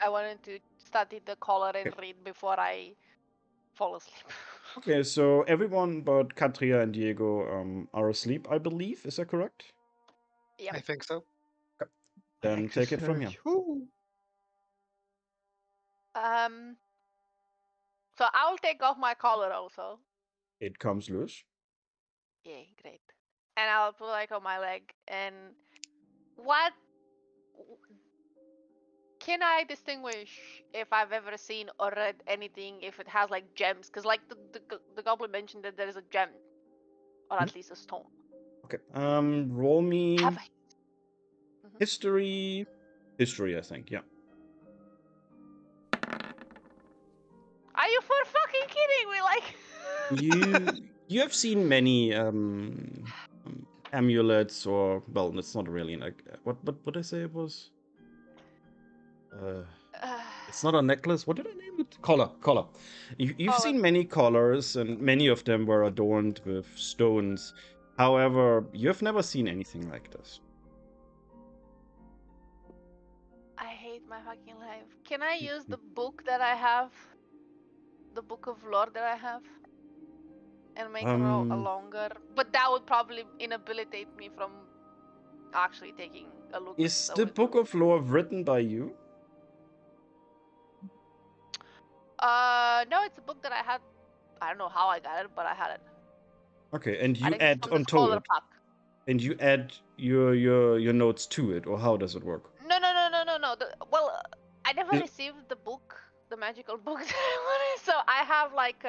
I wanted to study the color and read before I fall asleep. Okay, so everyone but Katria and Diego are asleep, I believe. Is that correct? Yep. I think so. Then Access take it from here. search. Woo. So I will take off my collar also. It comes loose. Yay, great. And I'll put like on my leg. And what can I distinguish if I've ever seen or read anything if it has like gems? Because like the goblin mentioned that there is a gem, or at least a stone. Okay. Roll me Have I? history. History, I think. Yeah. Are you for fucking kidding me? Like. You have seen many amulets, or well, it's not really like what would I say it was? It's not a necklace. What did I name it? Collar. You've Collar. seen many collars, and many of them were adorned with stones. However, you've never seen anything like this. I hate my fucking life. Can I use the book that I have? The book of lore that I have? And make a longer. But that would probably inhabilitate me from actually taking a look. Is the book of lore written by you? No, it's a book that I had. I don't know how I got it, but I had it. Okay, and I you think it's add from the onto scholar it. pack. And you add your notes to it, or how does it work? No. I never received the book, the magical book that I wanted. So I have like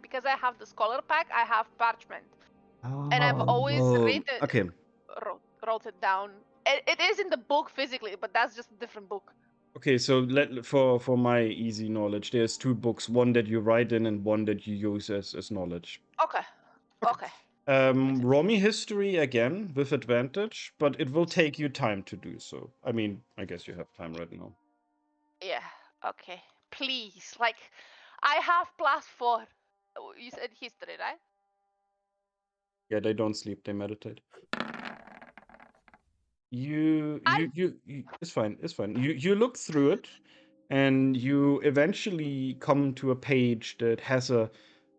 because I have the scholar pack, I have parchment, and I've always read it. Okay. Wrote it down. It is in the book physically, but that's just a different book. Okay, so for my easy knowledge, there's two books: one that you write in, and one that you use as knowledge. Okay. Roll me history again with advantage, but it will take you time to do so. I mean, I guess you have time right now. Yeah. Okay. Please, like, I have +4. You said history, right? Yeah, they don't sleep; they meditate. You it's fine. You look through it, and you eventually come to a page that has a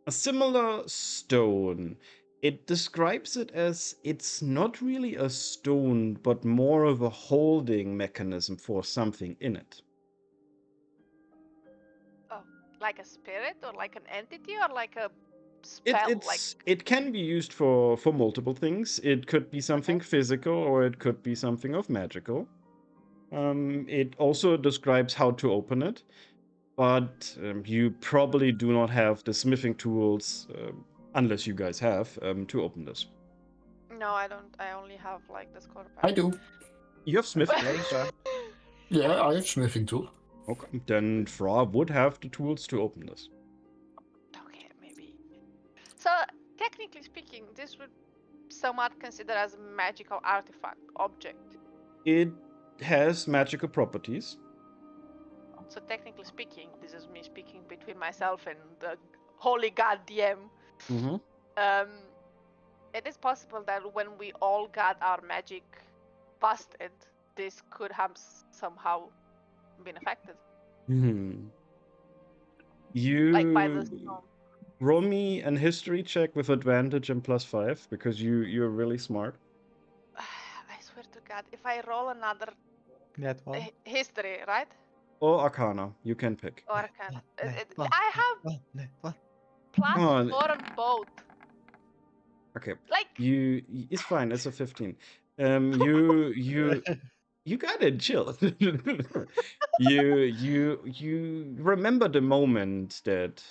similar stone. It describes it as it's not really a stone, but more of a holding mechanism for something in it. Oh, like a spirit or like an entity or like a spell? It can be used for multiple things. It could be something physical, or it could be something of magical. It also describes how to open it, but you probably do not have the smithing tools, unless you guys have, to open this. No, I don't. I only have like the scorpion. I do. You have smithing Wake tools? up. Yeah, I have smithing tool. Okay, then Fra would have the tools to open this. Okay, maybe. So technically speaking, this would somewhat consider as a magical artifact object. It has magical properties. So technically speaking, this is me speaking between myself and the holy god DM. Mm-hmm. It is possible that when we all got our magic busted, this could have somehow been affected. Hmm. You Like by the storm. roll me an history check with advantage and +5 because you're really smart. I swear to God, if I roll another That one. history, right? Or Arcana, you can pick. Or Arcana. I have plus on. 4 on both. Okay, Like, it's fine. It's a 15. You got it. Chill. you remember the moment that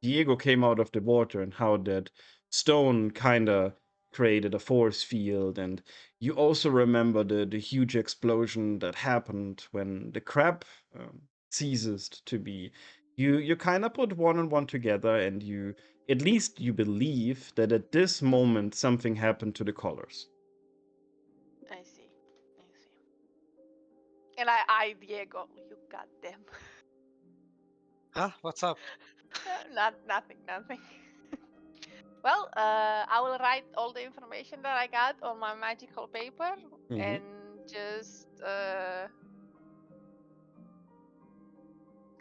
Diego came out of the water and how that stone kind of created a force field, and you also remember the huge explosion that happened when the crab ceases to be. You kind of put one and one together, and you at least you believe that at this moment something happened to the colors. I see. And I Diego, you goddamn. Huh? What's up? Nothing. Well, I will write all the information that I got on my magical paper and just,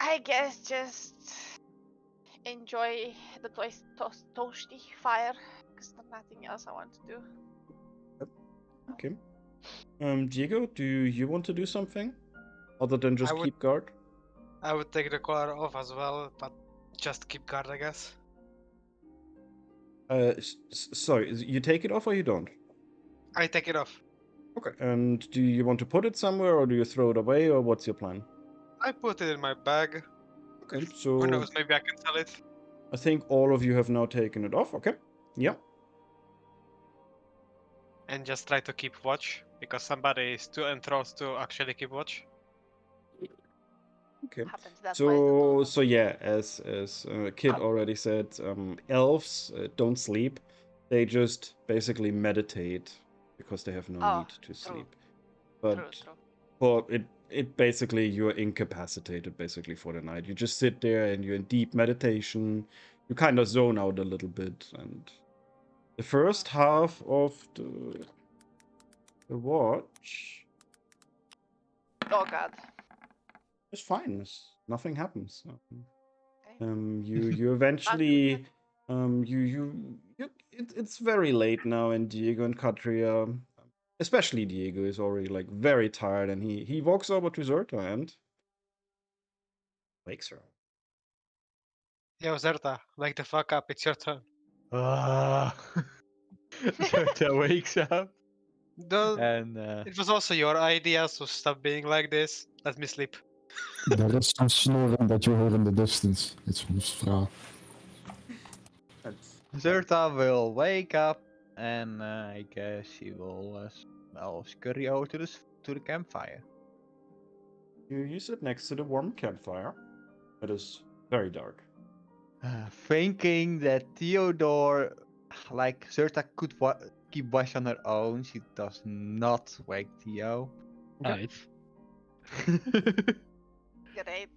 I guess, just enjoy the toasty fire because there's nothing else I want to do. Okay. Diego, do you want to do something other than just would- keep guard? I would take the collar off as well, but just keep guard, I guess. Sorry, you take it off or you don't? I take it off. Okay. And do you want to put it somewhere, or do you throw it away, or what's your plan? I put it in my bag. Okay, Who so knows? Maybe I can sell it. I think all of you have now taken it off. Okay. Yeah. And just try to keep watch because somebody is too enthroned to actually keep watch. Okay. Happens that twice the So yeah, as Kid already said, elves don't sleep. They just basically meditate because they have no need to sleep. But True. well, it basically you're incapacitated basically for the night. You just sit there and you're in deep meditation. You kind of zone out a little bit, and the first half of the watch Oh God. is fine. Nothing happens. Okay. You eventually it's very late now, and Diego and Katria, especially Diego, is already like very tired, and he walks over to Zerta and wakes her. Yo, Zerta, wake the fuck up. It's your turn. Zerta wakes up Don't. and It was also your idea, so stop being like this. Let me sleep. There is some snoring that you hear in the distance. It's from Stra. Zerta will wake up and I guess she will scurry over to the campfire. You sit next to the warm campfire. It is very dark. Thinking that Theodore, like Zerta could keep watch on her own, she does not wake Theo. Nice. Great.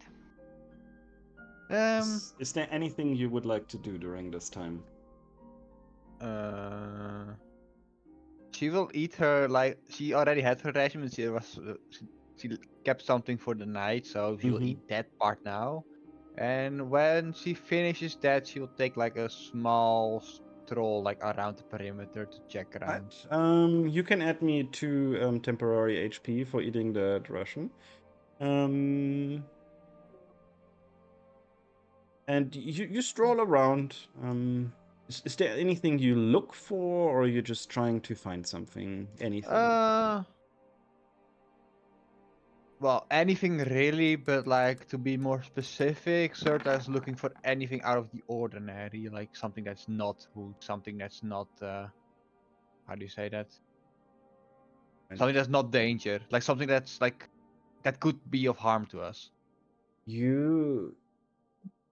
Is there anything you would like to do during this time? She will eat her, like, she already had her ration, she kept something for the night, so she'll eat that part now. And when she finishes that, she'll take like a small patrol like around the perimeter to check around. You can add me 2 temporary HP for eating that ration. And you stroll around. Is there anything you look for, or are you just trying to find something? Anything? Well, anything really, but like to be more specific, Serta is looking for anything out of the ordinary, like something that's not wood, something that's not how do you say that? Something that's not danger, like something that's like that could be of harm to us. You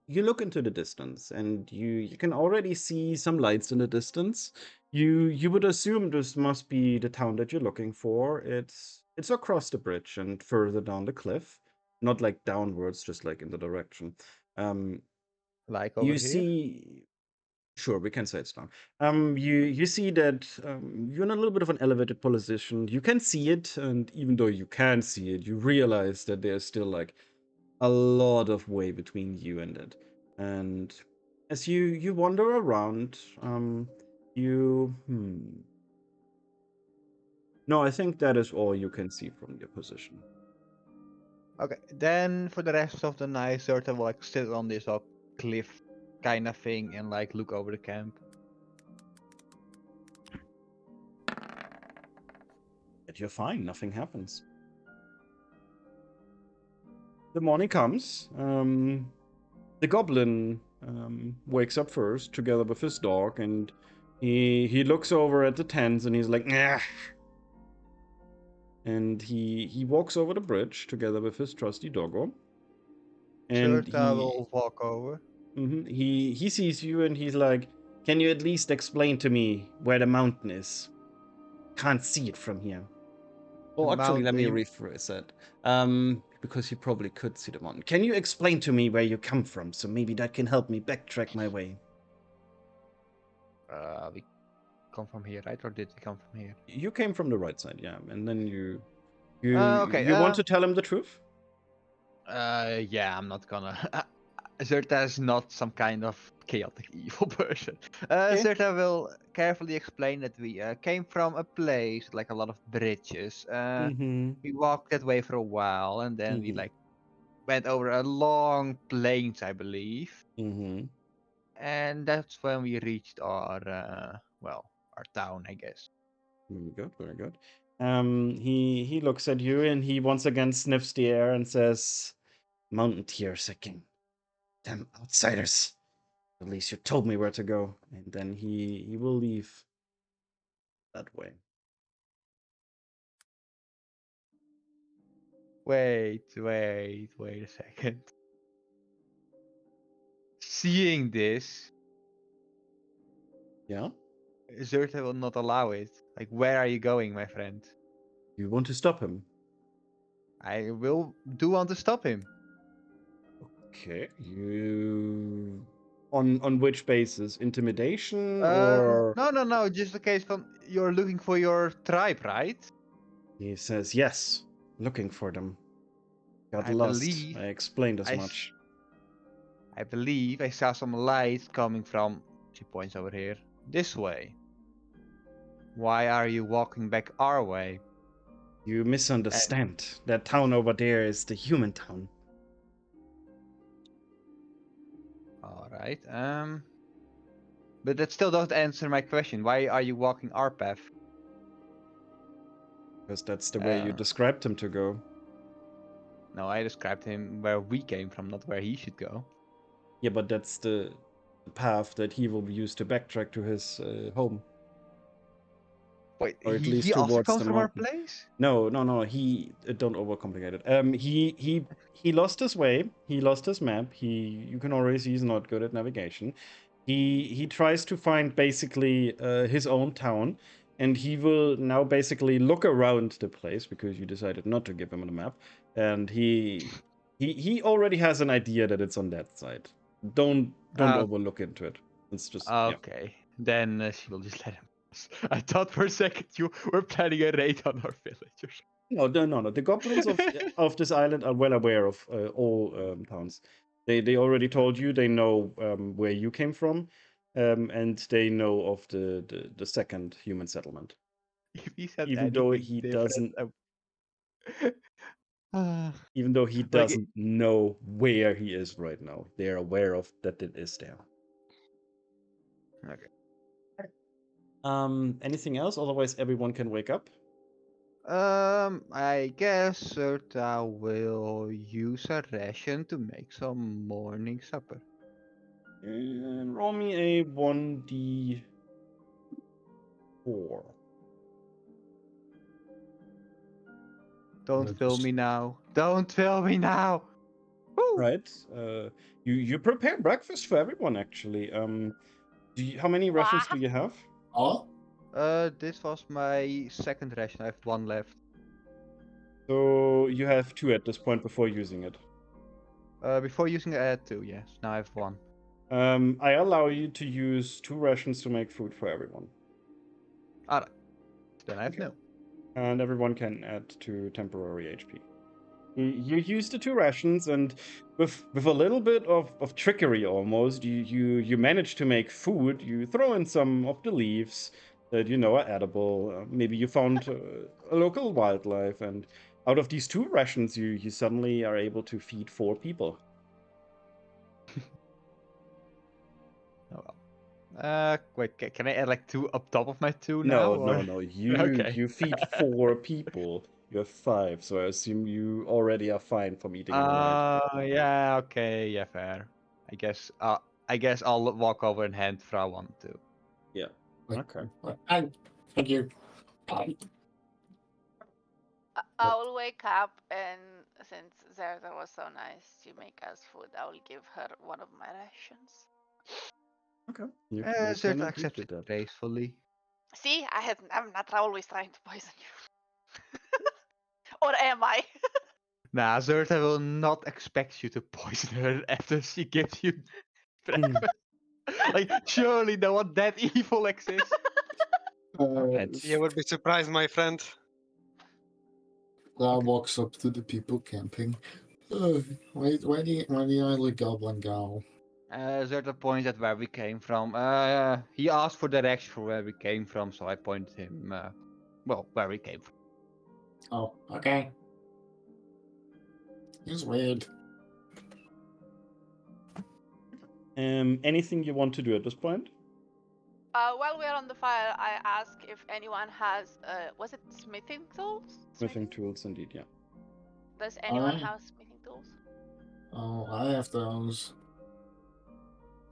look into the distance, and you can already see some lights in the distance. You would assume this must be the town that you're looking for. It's across the bridge and further down the cliff, not like downwards, just like in the direction. Like over You here. see, sure, we can say it's down. You see that you're in a little bit of an elevated position. You can see it, and even though you can see it, you realize that there's still like a lot of way between you and it. And as you wander around, you no, I think that is all you can see from your position. Okay, then for the rest of the night, Serta will like sit on this cliff kind of thing and like look over the camp. But you're fine, nothing happens. The morning comes. The goblin wakes up first together with his dog, and he looks over at the tents and he's like, nah. And he walks over the bridge together with his trusty doggo. And Serta will walk over. he sees you and he's like, can you at least explain to me where the mountain is? Can't see it from here. Oh, actually, let me rephrase that. Because you probably could see the mountain. Can you explain to me where you come from? So maybe that can help me backtrack my way. We come from here, right? Or did we come from here? You came from the right side, yeah. And then you okay, you want to tell him the truth? Yeah, I'm not gonna. Zerta is not some kind of chaotic evil person. Zerta will carefully explain that we came from a place like a lot of bridges. We walked that way for a while, and then we like went over a long plains, I believe. And that's when we reached our our town, I guess. Very good, very good. He looks at you and he once again sniffs the air and says, "Mountain tears again. Damn outsiders. At least you told me where to go." And then he will leave that way. Wait a second. Seeing this, Yeah? Zerta will not allow it. Like, where are you going, my friend? You want to stop him? I will do want to stop him. Okay. You on which basis? Intimidation or No. Just the case from you're looking for your tribe, right? He says yes. Looking for them. Got I lost. believe I explained as much. I believe I saw some lights coming from. She points over here. This way. Why are you walking back our way? You misunderstand. That town over there is the human town. Alright, but that still doesn't answer my question. Why are you walking our path? Because that's the way you described him to go. No, I described him where we came from, not where he should go. Yeah, but that's the path that he will use to backtrack to his home. Wait, or at least he also towards comes the from our mountain. place? No. He don't overcomplicate it. He lost his way. He lost his map. You can already see he's not good at navigation. He tries to find basically his own town, and he will now basically look around the place because you decided not to give him a map, and he already has an idea that it's on that side. Don't overlook into it. It's just okay. Then she will just let him. I thought for a second you were planning a raid on our villagers. No. The goblins of this island are well aware of all towns. They already told you. They know where you came from. And they know of the second human settlement. If he said Even though anything he different, doesn't I- even though he Like, doesn't know where he is right now. They're aware of that it is there. Okay. Anything else? Otherwise everyone can wake up. I guess Serta will use a ration to make some morning supper. And roll me a 1d4. Don't Let's- fill me now. Don't fill me now. Woo! Right. You prepare breakfast for everyone actually. How many rations do you have? Oh, This was my second ration. I have one left. So you have 2 at this point before using it. Before using it, I had 2. Yes, now I have 1. I allow you to use 2 rations to make food for everyone. Alright. Then I have Okay. no. And everyone can add 2 temporary HP. You use the 2 rations, and with a little bit of trickery almost, you manage to make food. You throw in some of the leaves that you know are edible. Maybe you found a local wildlife, and out of these 2 rations, you suddenly are able to feed 4 people. Oh well. Wait, can I add like 2 up top of my 2 No, now? no, or- no. You Okay. you feed 4 people. You have 5, so I assume you already are fine from eating in a night. Yeah, okay, yeah, fair. I guess I'll walk over and hand Fra one too. Yeah. Okay. thank you. I will wake up, and since Zerda was so nice to make us food, I will give her one of my rations. Okay. You Zerta can agree accepted to that. gracefully. See, I'm not always trying to poison you. Or am I? Nah, Zerta will not expect you to poison her after she gives you breakfast. Like, surely no one that evil exists. You would be surprised, my friend. Walks up to the people camping. Where the only goblin go? Zerta points at where we came from. He asked for direction for where we came from, so I pointed him, where we came from. Oh, okay. It's weird. Anything you want to do at this point? While we're on the fire, I ask if anyone has, was it smithing tools? Smithing tools, indeed, yeah. Does anyone I- have smithing tools? Oh, I have those.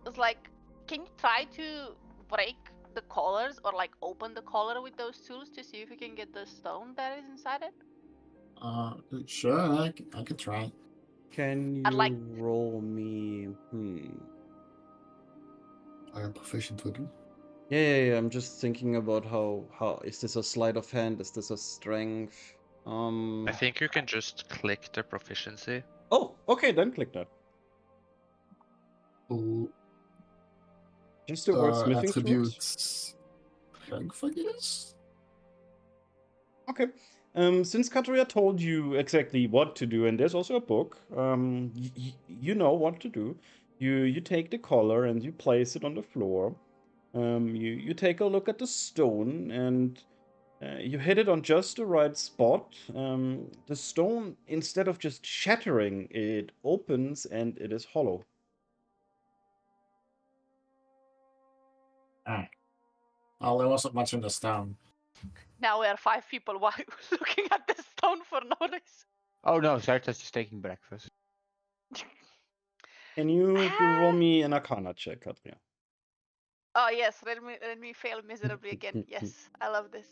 It's like, can you try to break the collars or like open the collar with those tools to see if you can get the stone that is inside it? Sure, I could try. Can you I'd like- roll me? I am proficient with it. Yeah. I'm just thinking about how is this a sleight of hand? Is this a strength? I think you can just click the proficiency. Oh, okay, then click that. Ooh, Just the word smithing tools. attributes. Strength, I guess. Okay. Since Kataria told you exactly what to do, and there's also a book, you know what to do. You take the collar and you place it on the floor. You take a look at the stone and you hit it on just the right spot. The stone, instead of just shattering, it opens and it is hollow. Oh, there wasn't much in the stone. Now we are 5 people while looking at the stone for no reason. Oh no, Zerta's just taking breakfast. Can you roll me an Arcana check, Katria? Oh yes, let me fail miserably again. Yes, I love this.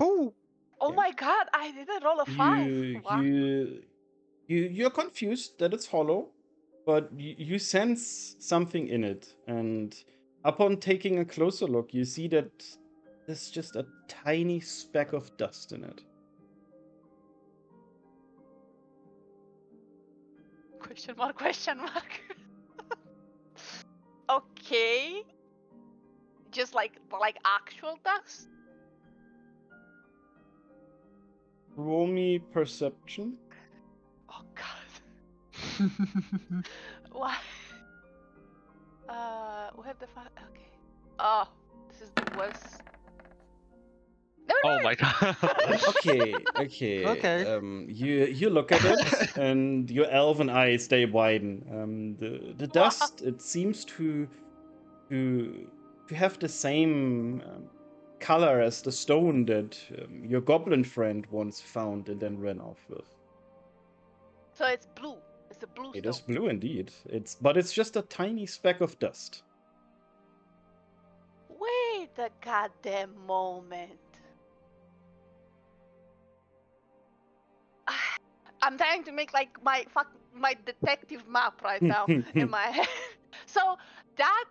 Ooh! Oh Yeah. my god, I didn't roll a 5. Wow. You're confused that it's hollow, but you sense something in it, and upon taking a closer look, you see that there's just a tiny speck of dust in it. Question mark, question mark. Okay. Just like actual dust? Roll me perception. Oh god. Why? We have the okay. Oh, this is the worst. Never Oh mind. my god. Okay, okay. Okay. You look at it, and your elven eyes they widen. The Wow. dust it seems to have the same color as the stone that your goblin friend once found and then ran off with. So it's blue. It's a blue It stone. is blue indeed. But it's just a tiny speck of dust. Wait a goddamn moment. I'm trying to make like my detective map right now in my head. So that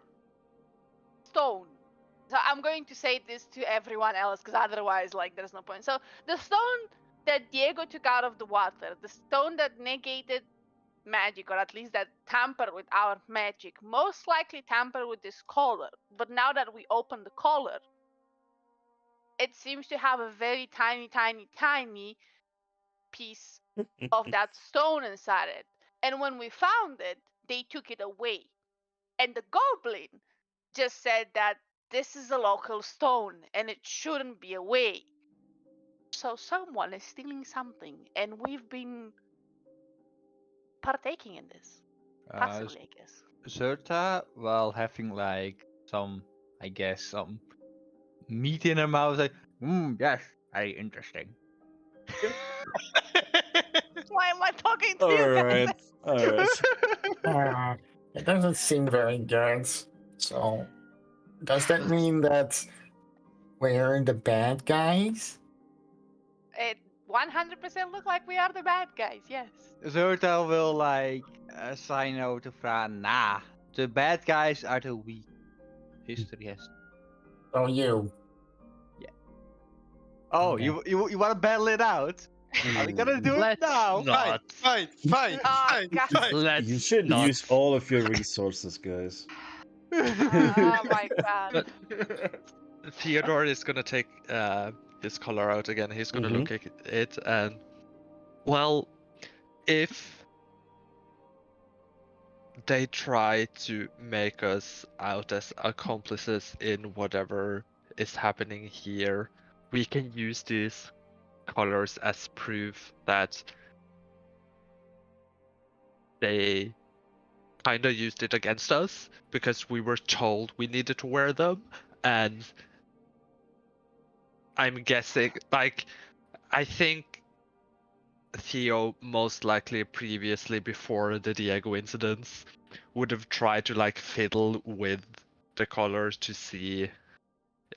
stone. So I'm going to say this to everyone else because otherwise, like, there's no point. So the stone that Diego took out of the water, the stone that negated magic, or at least that tampered with our magic, most likely tampered with this collar. But now that we open the collar, it seems to have a very tiny, tiny, tiny piece of that stone inside it. And when we found it, they took it away. And the goblin just said that this is a local stone and it shouldn't be away. So someone is stealing something, and we've been partaking in this. Passively, I guess. Zerta, while having like some, I guess, some meat in her mouth, like, yes, very interesting. Why am I talking to All you guys? right, all right. It doesn't seem very good. So, does that mean that we're the bad guys? It 100% look like we are the bad guys, yes. Zerta will like sign out to Fran. Nah, the bad guys are the weak. History has. Oh, you. Oh, Okay. you want to battle it out? Are we gonna do it Let's now? not. Fine. Oh, God. Let's You should not. use all of your resources, guys. Oh my God. But Theodore is gonna take his collar out again. He's gonna look at it and, well, if they try to make us out as accomplices in whatever is happening here, we can use these colors as proof that they kind of used it against us because we were told we needed to wear them, and I'm guessing, like, I think Theo most likely previously, before the Diego incidents, would have tried to like fiddle with the colors to see,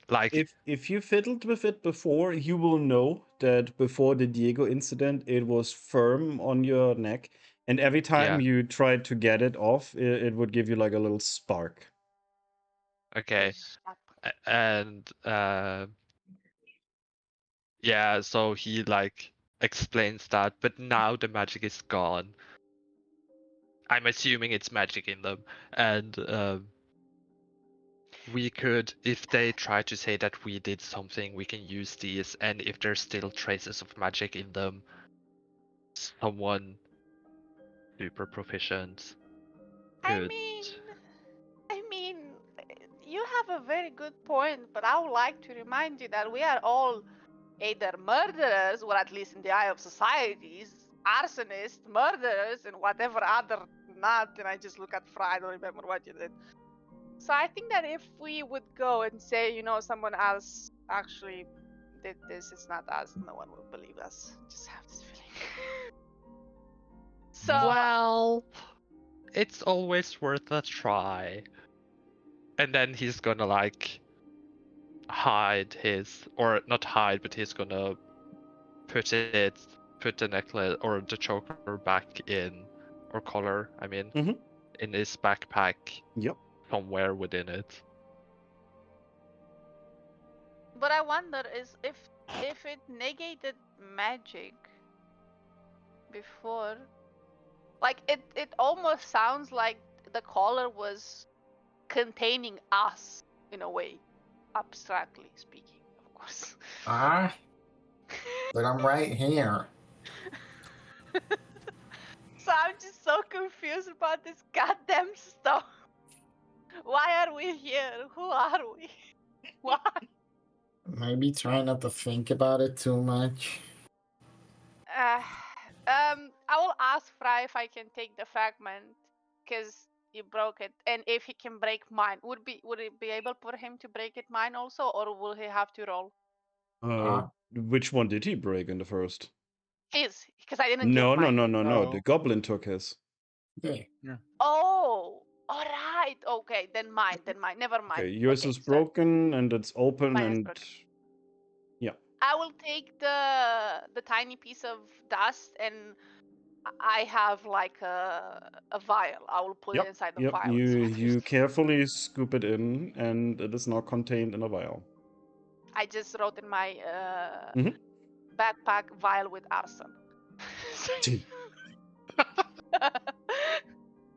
like, If you fiddled with it before, you will know that before the Diego incident, it was firm on your neck, and every time Yeah. you tried to get it off, it would give you like a little spark. okay, and yeah, so he like explains that, but now the magic is gone. I'm assuming it's magic in them, and we could, if they try to say that we did something, we can use these, and if there's still traces of magic in them, someone super proficient I could. mean, you have a very good point, but I would like to remind you that we are all either murderers, or at least in the eye of societies, arsonists, murderers, and whatever other not. And I just look at Fry, I don't remember what you did. So I think that if we would go and say, someone else actually did this, it's not us, no one will believe us. Just have this feeling. So Well, it's always worth a try. And then he's gonna like hide his, or not hide, but he's gonna put the necklace or the choker back in, or collar, I mean, Mhm. in his backpack. Yep. Somewhere within it. But I wonder is if it negated magic before, like it almost sounds like the collar was containing us in a way, abstractly speaking, of course. But I'm right here. So I'm just so confused about this goddamn stuff. Why are we here? Who are we? Why? Maybe try not to think about it too much. Uh, I will ask Fry if I can take the fragment, because he broke it, and if he can break mine. Would it be able for him to break it mine also, or will he have to roll? Which one did he break in the first? His, because I didn't give No, no, mine. no, no, no. Oh. The goblin took his. Yeah. Oh, all right. Okay, then mine. Never mind. Okay, yours Okay, is so broken and it's open mine is and broken. yeah. I will take the tiny piece of dust, and I have like a vial. I will put it inside the Yep. vial. You carefully scoop it in, and it is now contained in a vial. I just wrote in my Mhm. backpack vial with arson.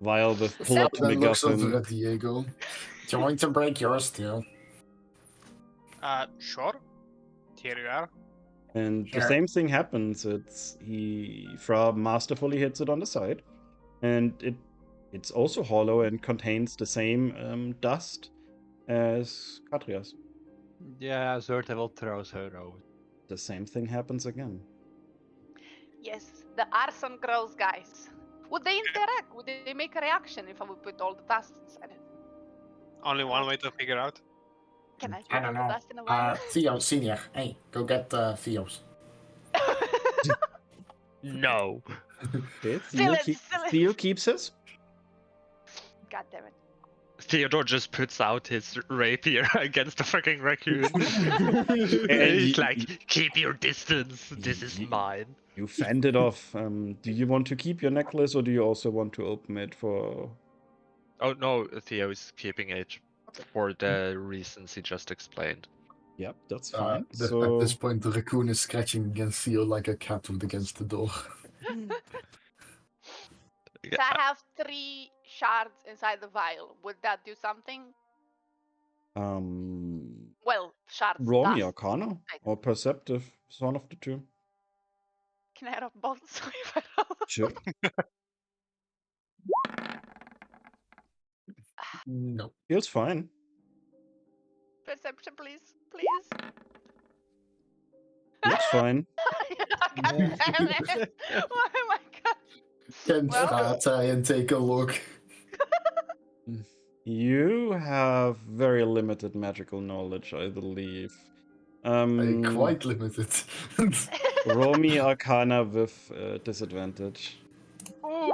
Vial with So plot then looks over MacGuffin. at Diego. Do you want to break yours too? Sure. Here you are. And the Sure. same thing happens. Fra masterfully hits it on the side, and it's also hollow and contains the same dust as Katrias. Yeah, Zerta will throw her over. The same thing happens again. Yes, the arson grows, guys. Would they interact? Would they make a reaction if I would put all the dust inside it? Only one way to figure out. Can I I put don't all the know. dust in a vial? Theo Senior. Hey, go get Theo's. No. Okay, Still it. Theo keeps his. God damn it. Theodore just puts out his rapier against the fucking raccoon. And He's you- like, keep your distance. This is mine. You fend it off. Do you want to keep your necklace, or do you also want to open it for? Oh no, Theo is keeping it for the reasons he just explained. Yep, that's fine. At So this point, the raccoon is scratching against Theo like a cat would against the door. So I have 3 shards inside the vial. Would that do something? Well, shards. roll me dust. Arcana or Perceptive. It's one of the two. Can I roll both? So if I roll Sure. No. Feels fine. perception, please, please. Looks fine. God damn it! Oh my god. Can Well- try and take a look. You have very limited magical knowledge, I believe. Quite limited. Roll me Arcana with disadvantage. Oof.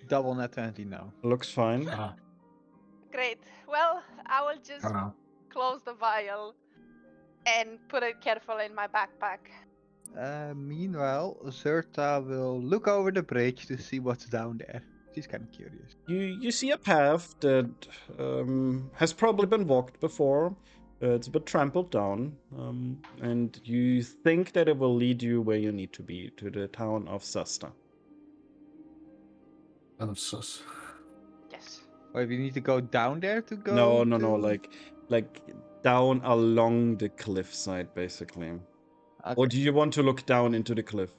Double net 20 now. Looks fine. Great. Well, I will just Oh no. close the vial and put it carefully in my backpack. Meanwhile, Zerta will look over the bridge to see what's down there. She's kind of curious. You see a path that has probably been walked before. It's a bit trampled down, and you think that it will lead you where you need to be, to the town of Sasta. Kind of sus. Yes. Wait, we need to go down there to go? No, like down along the cliffside, basically. Okay. Or do you want to look down into the cliff?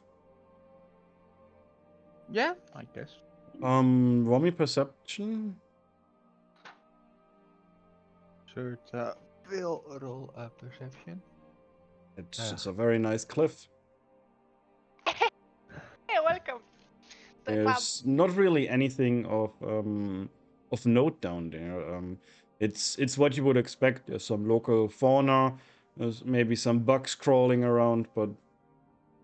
Yeah, I guess. Roll me perception. Zerta will roll a perception. It's a very nice cliff. Hey, welcome. The club. There's not really anything of note down there. It's what you would expect. There's some local fauna. There's maybe some bugs crawling around, but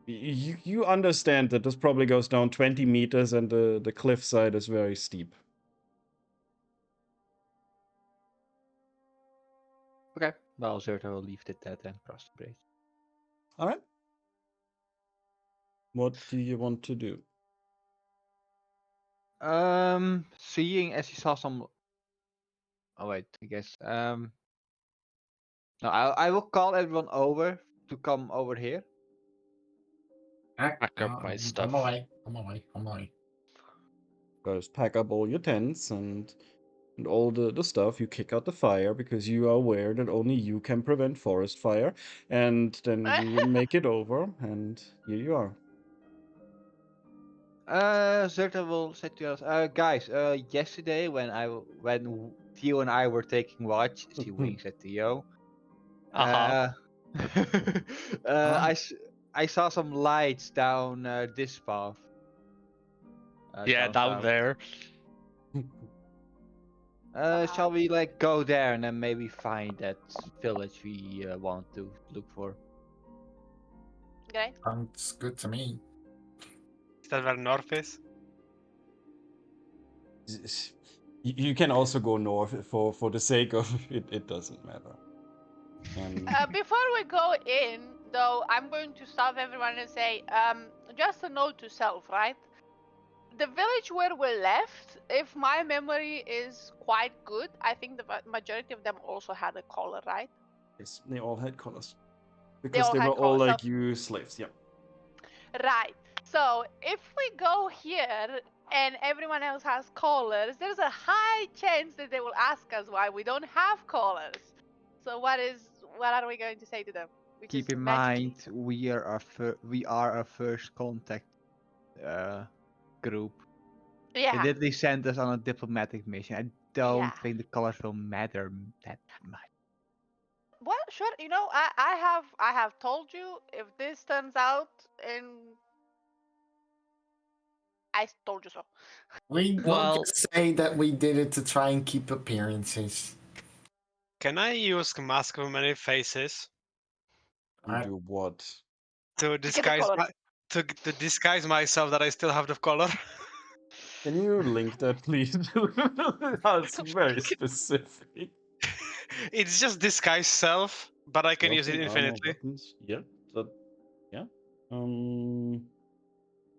you understand that this probably goes down 20 meters, and the cliffside is very steep. Okay. Well, Zerta will leave it at and cross the bridge. All right. What do you want to do? Seeing as he saw some. Oh wait, I guess. No, I will call everyone over to come over here. Pack up my stuff. I'm away. First, pack up all your tents and all the stuff. You kick out the fire because you are aware that only you can prevent forest fire, and then you make it over, and here you are. Zerta will say to us, guys, yesterday when Theo and I were taking watch, she winks at Theo. Uh-huh. I saw some lights down this path. Yeah, down south. there. Shall we like go there and then maybe find that village we want to look for? Okay. Sounds good to me. Is that where north is? You can also go north for the sake of it. It doesn't matter. Before we go in, though, I'm going to stop everyone and say, just a note to self, right? The village where we left, if my memory is quite good, I think the majority of them also had a collar, right? Yes, they all had collars because all they had were all collars, so- like you slaves. Yeah. Right. So if we go here and everyone else has collars, there's a high chance that they will ask us why we don't have collars. So what are we going to say to them? We Keep just in magically- mind, we are our first contact group. They Yeah. did send us on a diplomatic mission. I don't Yeah. think the colors will matter that much. Well, sure. You know, I have told you if this turns out, and I told you so. We Well- want to say that we did it to try and keep appearances. Can I use Mask of Many Faces You I- do what? to get the disguise collar. to disguise myself that I still have the collar? Can you link that, please? That's very specific. It's just disguise self, but I can use it Weapon, armor, infinitely. weapons. Yeah. Yeah.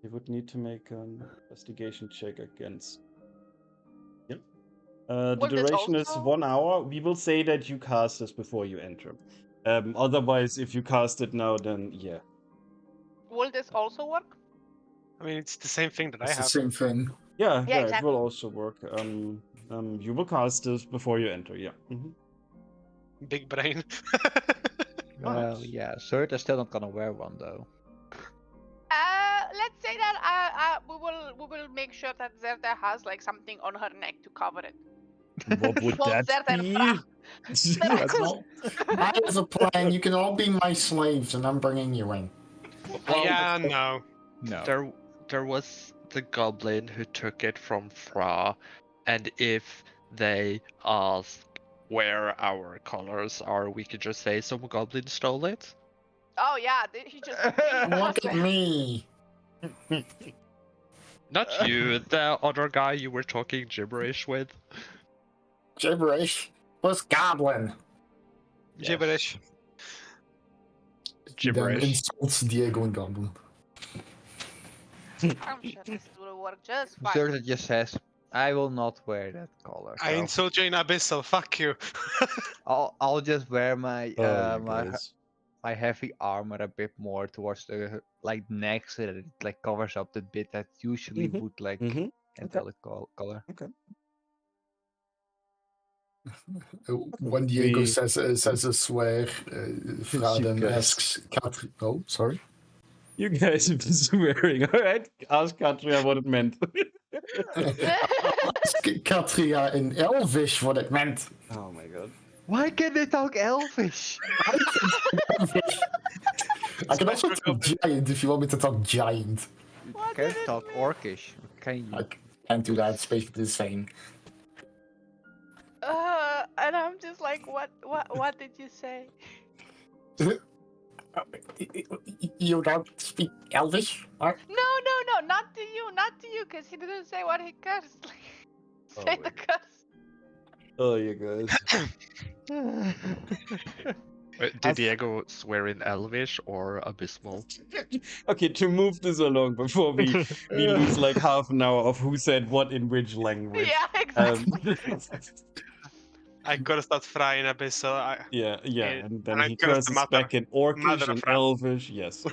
You would need to make an investigation check against. Yeah. The Will this duration is also- 1 hour. We will say that you cast this before you enter. Otherwise, if you cast it now, then yeah. Will this also work? I mean, it's the same thing that I It's the have. same thing. Yeah, Yeah, it exactly. will also work. You will cast this before you enter. Yeah. Big brain. Well, Nice. yeah, Zerta's still not gonna wear one though. Let's say that we will make sure that Zerta has like something on her neck to cover it. What would Both that Zerta and be? Fra. That's all. I have a plan. You can all be my slaves, and I'm bringing you in. Well, Yeah, no. No. there was the goblin who took it from Fra, and if they ask where our colors are, we could just say some goblin stole it. Oh yeah, he just. Look at me. Not you, the other guy you were talking gibberish with. Gibberish. What's goblin? Yes. Gibberish. He then Gibberish. insults Diego and Goblin. I'm sure this will work just fine. Zerta just says, "I will not wear that collar." I so insult you in Abyssal. Fuck you. I'll just wear my Oh, you my guys. my heavy armor a bit more towards the like neck so that it like covers up the bit that usually Mhm, would like mhm, entail the color. When Diego We- says a swear, Fra You then guys. asks Katri. Oh, sorry. You guys have been swearing. All right, ask Katria what it meant. Ask Katria in Elvish what it meant. Oh my god. Why can't they talk Elvish? I can also talk giant if you want me to talk giant. You What can't did it talk mean? Orcish, can you? I can't do that. It's basically the same. And I'm just like, what did you say? You don't speak Elvish? Or? No, not to you, because he didn't say what he cursed. Oh Say my the God. curse. Oh, you guys. Did Diego swear in Elvish or Abysmal? Okay, to move this along before we lose like half an hour of who said what in which language. Yeah, exactly. I cursed that Fra in Abyssal. Yeah, And- and then and I he cursed the curses back in Orcish mother of and Fra. Elvish. Yes.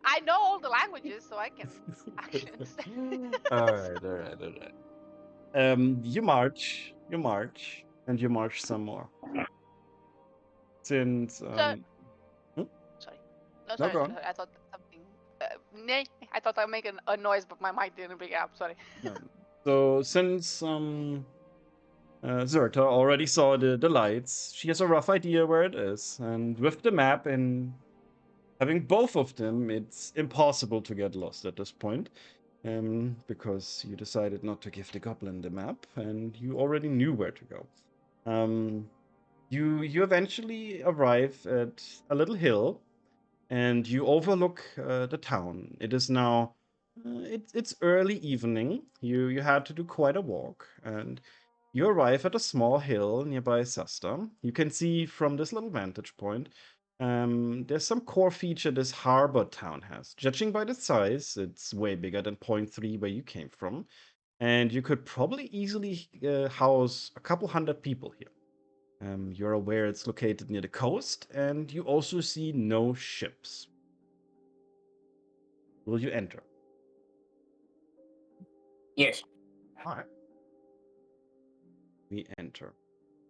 I know all the languages, so I can actually understand. all right. You march, and you march some more. Since Sorry. No, No, sorry, go on. sorry, I thought something. Nay. I thought I'd make a noise, but my mic didn't pick up. Sorry. So since Zerta already saw the lights, she has a rough idea where it is, and with the map and having both of them, it's impossible to get lost at this point. Because you decided not to give the goblin the map, and you already knew where to go. You eventually arrive at a little hill, and you overlook the town. It is now it's early evening. You had to do quite a walk, and you arrive at a small hill nearby Sasta. You can see from this little vantage point. There's some core feature this harbor town has. Judging by the size, it's way bigger than Point 3 where you came from, and you could probably easily house a couple hundred people here. You're aware it's located near the coast, and you also see no ships. Will you enter? Yes. All right. We enter.